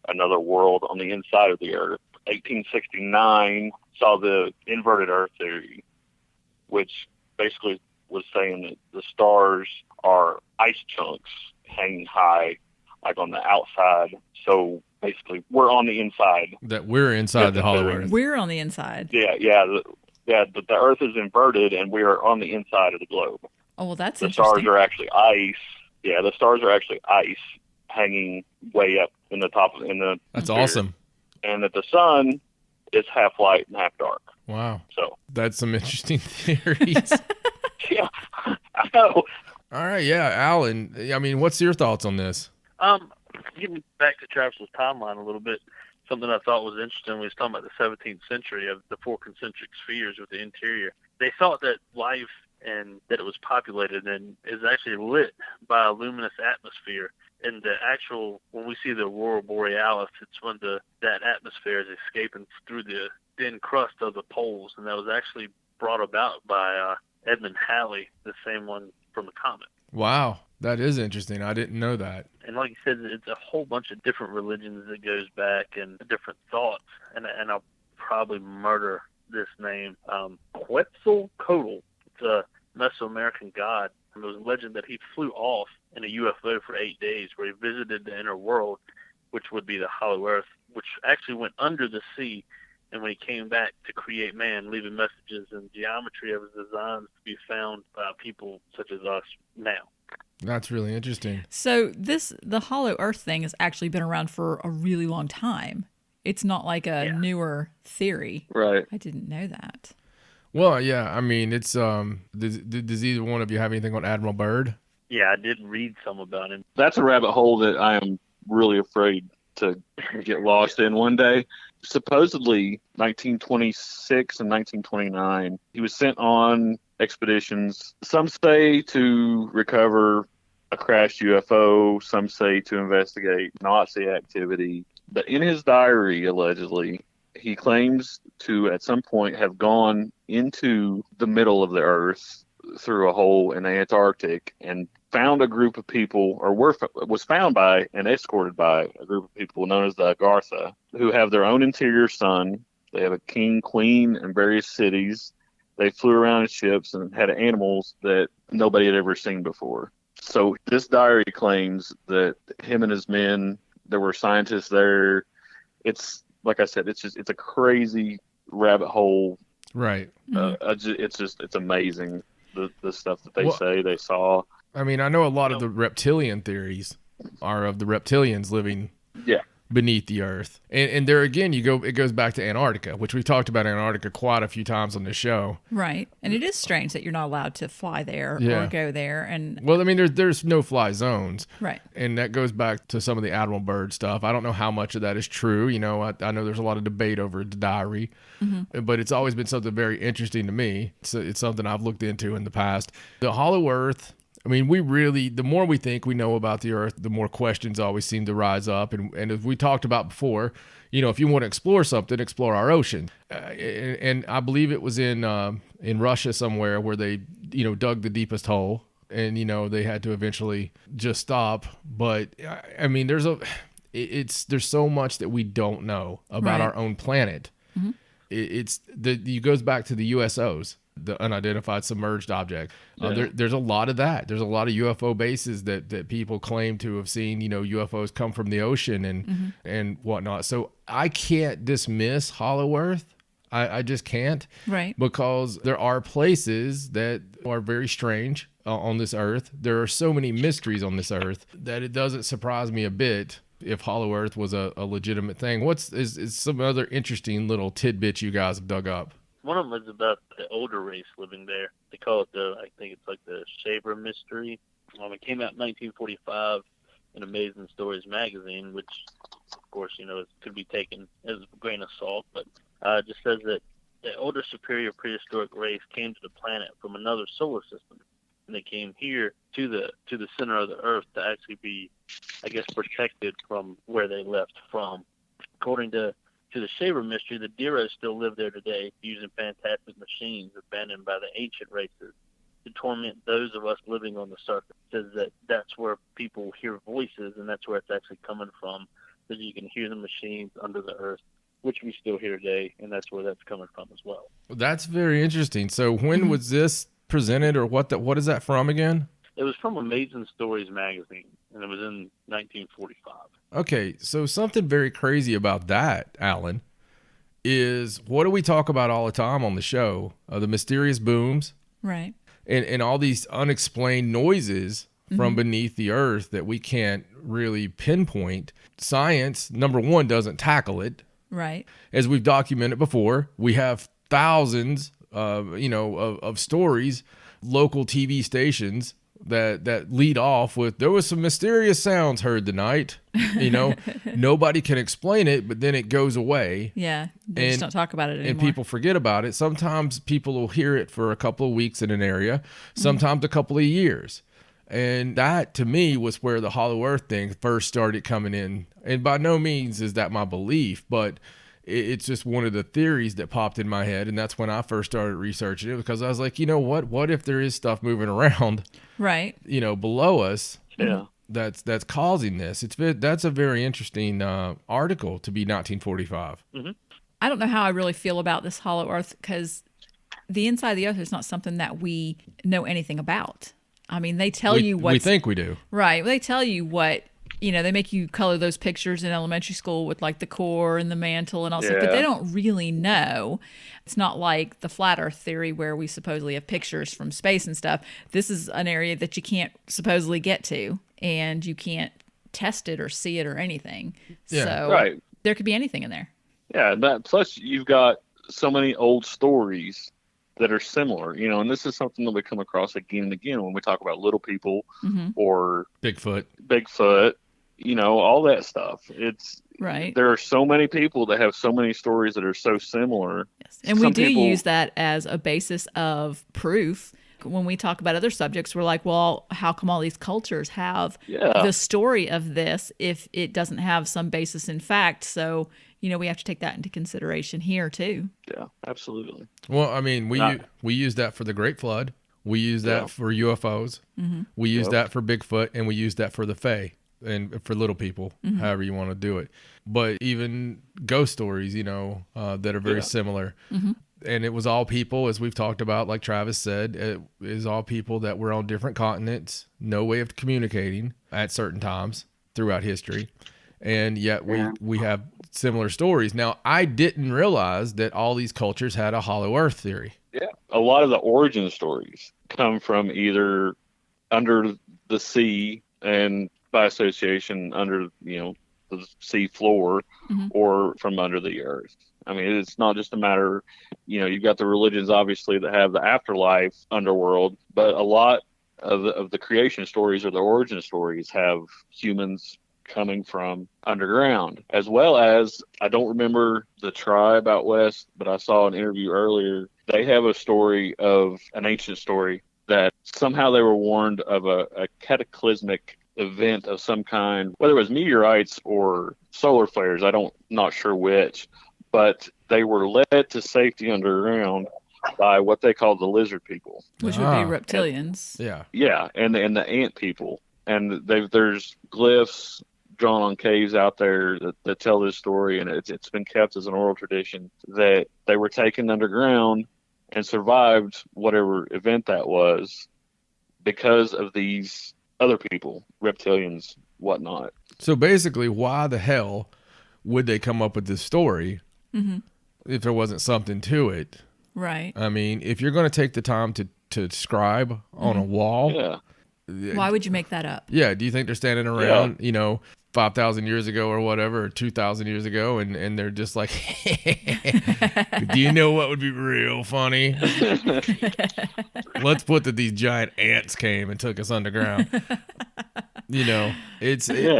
another world on the inside of the earth. 1869 saw the inverted earth theory, which basically was saying that the stars are ice chunks hanging high, like on the outside. So basically, we're on the inside. That we're inside the Hollow Earth. We're on the inside. The earth is inverted, and we are on the inside of the globe. Oh, well, that's the interesting. stars are actually ice. Yeah, the stars are actually ice hanging way up in the top in the. That's sphere. awesome. And that the sun is half light and half dark. Wow. So that's some interesting theories. Yeah, I know. All right, yeah, Alan. I mean, what's your thoughts on this? Getting back to Travis's timeline a little bit, something I thought was interesting when he was talking about the 17th century of the 4 concentric spheres with the interior. They thought that life and that it was populated and is actually lit by a luminous atmosphere. And the actual, when we see the aurora borealis, it's when that atmosphere is escaping through the thin crust of the poles, and that was actually brought about by Edmund Halley, the same one from the comet. Wow, that is interesting. I didn't know that. And like you said, it's a whole bunch of different religions that goes back and different thoughts. And I'll probably murder this name. Quetzalcoatl. It's a Mesoamerican god. And there was a legend that he flew off in a UFO for 8 days where he visited the inner world, which would be the Hollow Earth, which actually went under the sea. And when he came back to create man, leaving messages and geometry of his designs to be found by people such as us now. That's really interesting. So the Hollow Earth thing has actually been around for a really long time. It's not like a newer theory. Right. I didn't know that. Well, yeah, I mean, it's does either one of you have anything on Admiral Byrd? Yeah, I did read some about him. That's a rabbit hole that I am really afraid to get lost in one day. Supposedly, 1926 and 1929, he was sent on expeditions. Some say to recover a crashed UFO. Some say to investigate Nazi activity. But in his diary, allegedly, he claims to, at some point, have gone into the middle of the Earth through a hole in the Antarctic and found a group of people, or was found by and escorted by a group of people known as the Agartha, who have their own interior sun. They have a king, queen, and various cities. They flew around in ships and had animals that nobody had ever seen before. So this diary claims that him and his men, there were scientists there. It's, like I said, it's a crazy rabbit hole. Right. It's amazing, the stuff that they say they saw. I mean, I know a lot of the reptilian theories are of the reptilians living beneath the Earth. And there again, it goes back to Antarctica, which we've talked about Antarctica quite a few times on this show. Right. And it is strange that you're not allowed to fly there or go there. And well, I mean, there's no fly zones. Right. And that goes back to some of the Admiral Byrd stuff. I don't know how much of that is true. You know, I know there's a lot of debate over the diary, but it's always been something very interesting to me. It's something I've looked into in the past. The Hollow Earth, I mean, the more we think we know about the Earth, the more questions always seem to rise up. And as we talked about before, you know, if you want to explore something, explore our ocean. And I believe it was in Russia somewhere where they, you know, dug the deepest hole, and, you know, they had to eventually just stop. But I mean, there's so much that we don't know about our own planet. Mm-hmm. It goes back to the USOs. The unidentified submerged object. There's a lot of that. There's a lot of UFO bases that people claim to have seen, you know, UFOs come from the ocean and whatnot. So I can't dismiss Hollow Earth. I just can't. Right. Because there are places that are very strange on this Earth. There are so many mysteries on this Earth that it doesn't surprise me a bit if Hollow Earth was a legitimate thing. Is some other interesting little tidbits you guys have dug up? One of them is about the older race living there. They call it I think it's like the Shaver Mystery. It came out in 1945 in Amazing Stories magazine, which, of course, you know, could be taken as a grain of salt, but it just says that the older superior prehistoric race came to the planet from another solar system, and they came here to the center of the Earth to actually be, I guess, protected from where they left from. According to the Shaver Mystery, the Deros still live there today, using fantastic machines abandoned by the ancient races to torment those of us living on the surface. It says that's where people hear voices, and that's where it's actually coming from, that you can hear the machines under the earth, which we still hear today, and that's where that's coming from as well. That's very interesting. So when was this presented, or what is that from again? It was from Amazing Stories magazine, and it was in 1945. Okay, so something very crazy about that, Alan, is what do we talk about all the time on the show? The mysterious booms. Right. And all these unexplained noises from beneath the earth that we can't really pinpoint. Science, number one, doesn't tackle it. Right. As we've documented before, we have thousands of stories, local TV stations that lead off with, there was some mysterious sounds heard tonight. Nobody can explain it, but then it goes away. Yeah. They just don't talk about it anymore. And people forget about it. Sometimes people will hear it for a couple of weeks in an area, sometimes a couple of years. And that, to me, was where the Hollow Earth thing first started coming in. And by no means is that my belief, but it's just one of the theories that popped in my head. And that's when I first started researching it, because I was like, you know what if there is stuff moving around, right, below us? Yeah. That's causing this. That's a very interesting article to be 1945. Mm-hmm. I don't know how I really feel about this Hollow Earth, because the inside of the Earth is not something that we know anything about. I mean, they tell you what we think we do. Right. They tell you what, they make you color those pictures in elementary school with like the core and the mantle and all stuff, but they don't really know. It's not like the flat Earth theory where we supposedly have pictures from space and stuff. This is an area that you can't supposedly get to, and you can't test it or see it or anything. Yeah. So there could be anything in there. Yeah, plus you've got so many old stories that are similar, and this is something that we come across again and again when we talk about little people or Bigfoot, all that stuff. It's right. There are so many people that have so many stories that are so similar. Yes. And we do use that as a basis of proof. When we talk about other subjects, we're like, well, how come all these cultures have the story of this if it doesn't have some basis in fact? So, we have to take that into consideration here too. Yeah, absolutely. Well, I mean, we use that for the Great Flood. We use that for UFOs. Mm-hmm. We use that for Bigfoot, and we use that for the Fae and for little people, however you want to do it. But even ghost stories, that are very similar. Mm-hmm. And it was all people, as we've talked about, like Travis said, it is all people that were on different continents, no way of communicating at certain times throughout history. And yet we have similar stories. Now, I didn't realize that all these cultures had a Hollow Earth theory. Yeah. A lot of the origin stories come from either under the sea and by association under, the sea floor or from under the earth. I mean, it's not just a matter, you've got the religions, obviously, that have the afterlife underworld, but a lot of the creation stories or the origin stories have humans coming from underground, as well as, I don't remember the tribe out west, but I saw an interview earlier. They have an ancient story that somehow they were warned of a cataclysmic event of some kind, whether it was meteorites or solar flares, not sure which, but they were led to safety underground by what they call the lizard people, which would be reptilians. Yeah, and the ant people, and there's glyphs drawn on caves out there that tell this story, and it's been kept as an oral tradition that they were taken underground and survived whatever event that was because of these other people, reptilians, whatnot. So basically, why the hell would they come up with this story if there wasn't something to it? Right. I mean, if you're going to take the time to scribe on a wall, why would you make that up? Yeah. Do you think they're standing around, 5,000 years ago or whatever, or 2,000 years ago, and they're just like, do you know what would be real funny? Let's put that these giant ants came and took us underground. It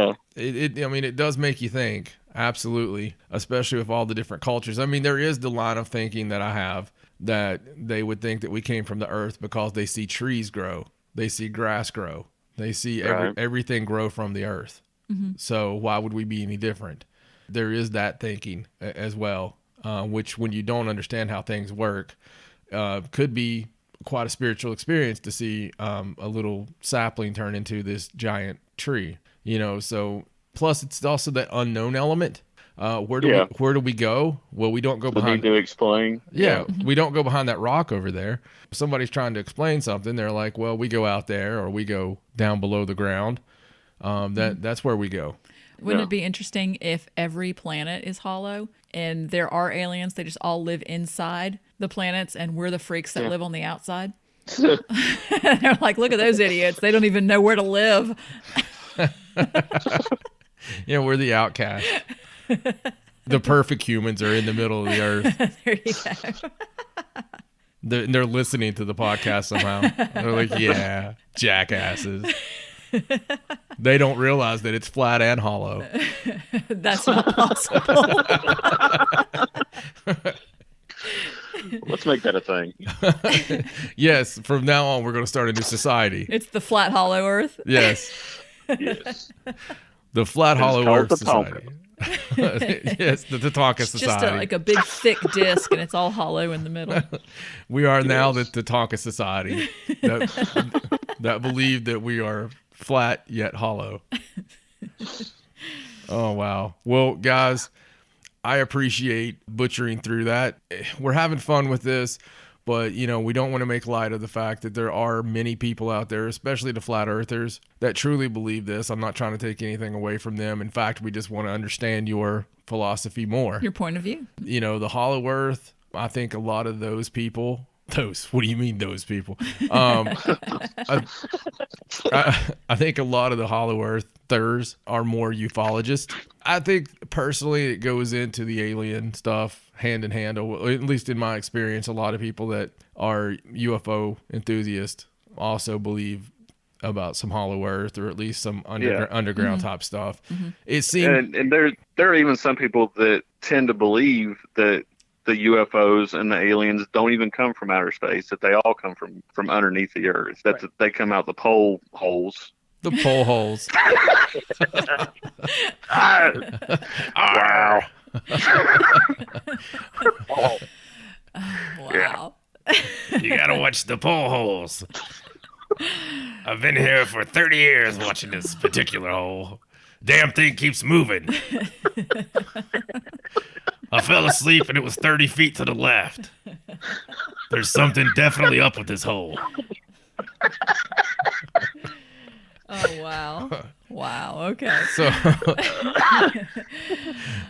does make you think. Absolutely. Especially with all the different cultures. I mean, there is the line of thinking that I have that they would think that we came from the earth because they see trees grow. They see grass grow. They see everything grow from the earth. Mm-hmm. So why would we be any different? There is that thinking as well, which when you don't understand how things work, could be quite a spiritual experience to see a little sapling turn into this giant tree. So plus it's also that unknown element. Where do we go? Well, we don't go behind. Need to explain. Yeah, we don't go behind that rock over there. If somebody's trying to explain something, they're like, well, we go out there or we go down below the ground. That's where we go. Wouldn't it be interesting if every planet is hollow and there are aliens, they just all live inside the planets and we're the freaks that live on the outside? They're like, look at those idiots. They don't even know where to live. We're the outcast. The perfect humans are in the middle of the earth. There you go. They're listening to the podcast somehow. They're like, yeah. Jackasses. They don't realize that it's flat and hollow. That's not possible. Let's make that a thing. Yes, from now on, we're going to start a new society. It's the flat hollow Earth. Yes, Yes. the Flat Hollow called Earth the Society. Yes, the Tatanka It's just Society. like a big thick disc, and it's all hollow in the middle. We are now the Tatanka Society that believe that we are flat yet hollow. Oh, wow. Well, guys, I appreciate butchering through that. We're having fun with this, but, we don't want to make light of the fact that there are many people out there, especially the flat earthers, that truly believe this. I'm not trying to take anything away from them. In fact, we just want to understand your philosophy more. Your point of view. The hollow earth, I think a lot of those people, what do you mean those people? I think a lot of the hollow earthers are more ufologists. I think personally it goes into the alien stuff hand in hand, or at least in my experience, a lot of people that are UFO enthusiasts also believe about some hollow earth, or at least some underground type stuff. Mm-hmm. It seems, and there are even some people that tend to believe that the UFOs and the aliens don't even come from outer space, that they all come from underneath the earth, that they come out the pole holes. The pole holes. Wow. Wow. Yeah. You gotta watch the pole holes. I've been here for 30 years watching this particular hole. Damn thing keeps moving. I fell asleep and it was 30 feet to the left. There's something definitely up with this hole. Oh, wow. Wow. Okay.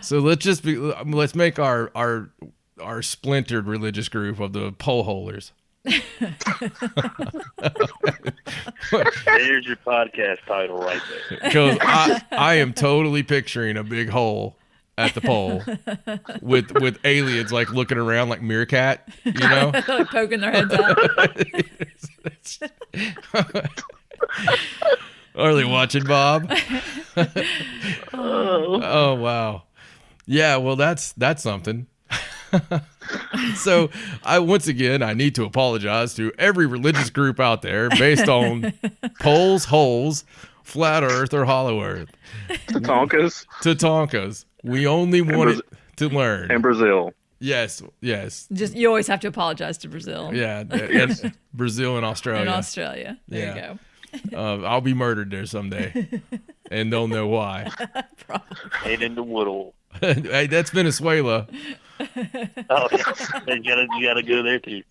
So let's make our splintered religious group of the pole holers. There's your podcast title right there. Because I am totally picturing a big hole at the pole with aliens like looking around like meerkat, Like poking their heads out. Are they watching, Bob? Oh wow. Yeah, well that's something. So I need to apologize to every religious group out there based on poles, holes, flat earth, or hollow earth. Tatankas. We only wanted to learn. And Brazil. Yes. Just you always have to apologize to Brazil. Yeah. And Brazil and Australia. In Australia. There you go. I'll be murdered there someday, and they'll know why. Head in the Woodall. Hey, that's Venezuela. Oh, you gotta go there too.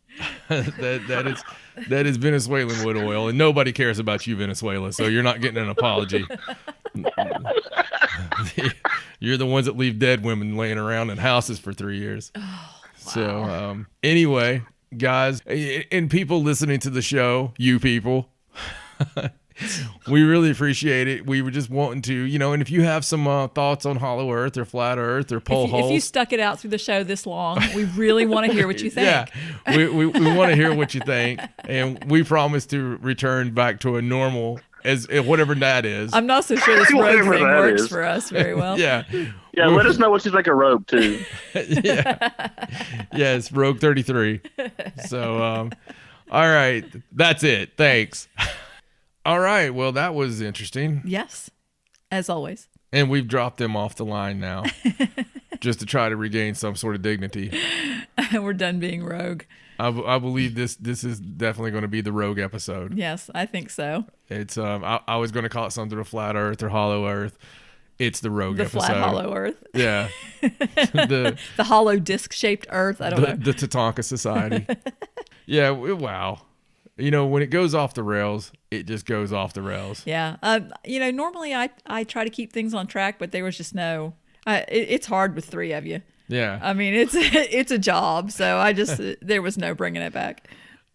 that is Venezuelan wood oil, and nobody cares about you, Venezuela. So you're not getting an apology. You're the ones that leave dead women laying around in houses for 3 years. Oh, wow. So anyway, guys, and people listening to the show, you people. We really appreciate it. We were just wanting to, and if you have some thoughts on hollow earth or flat earth or pole holes. If you stuck it out through the show this long, we really want to hear what you think. Yeah, we want to hear what you think. And we promise to return back to a normal, as whatever that is. I'm not so sure this rogue Whatever thing that works is. for us very well. Yeah. Yeah, let us know what you think of Rogue, too. Yeah. Yes, Rogue 33. So, all right. That's it. Thanks. All right. Well, that was interesting. Yes, as always. And we've dropped them off the line now just to try to regain some sort of dignity. We're done being rogue. I believe this is definitely going to be the rogue episode. Yes, I think so. It's I was going to call it something, a flat earth or hollow earth. It's the rogue episode. The flat hollow earth. Yeah. The hollow disc-shaped earth. I don't know. The Tatanka Society. Yeah. Wow. When it goes off the rails, it just goes off the rails. Yeah. Normally I try to keep things on track, but there was just no. It's hard with three of you. Yeah. I mean, it's a job, so there was no bringing it back.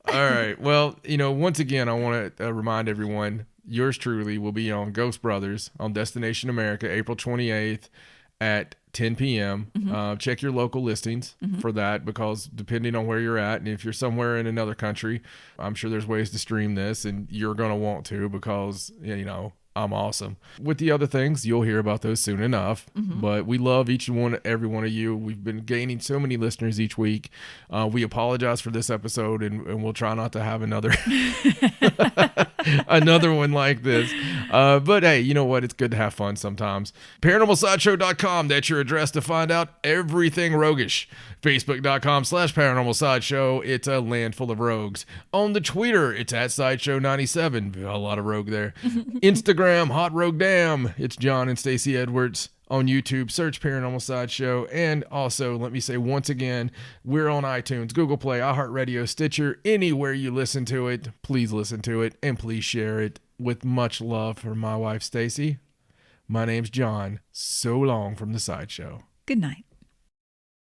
All right. Well, once again, I want to remind everyone, yours truly will be on Ghost Brothers on Destination America, April 28th at 10 p.m. Check your local listings for that, because depending on where you're at, and if you're somewhere in another country, I'm sure there's ways to stream this, and you're going to want to, because, you know, I'm awesome. With the other things, you'll hear about those soon enough. But we love every one of you. We've been gaining so many listeners each week. We apologize for this episode, and we'll try not to have another another one like this. But hey, you know what? It's good to have fun sometimes. ParanormalSideshow.com. That's your address to find out everything roguish. Facebook.com/Paranormal Sideshow. It's a land full of rogues. On the Twitter, it's at Sideshow97. A lot of rogue there. Instagram, Hot Rogue Damn. It's John and Stacey Edwards. On YouTube, search Paranormal Sideshow. And also, let me say once again, we're on iTunes, Google Play, iHeartRadio, Stitcher, anywhere you listen to it. Please listen to it, and please share it. With much love for my wife, Stacey. My name's John. So long from the Sideshow. Good night.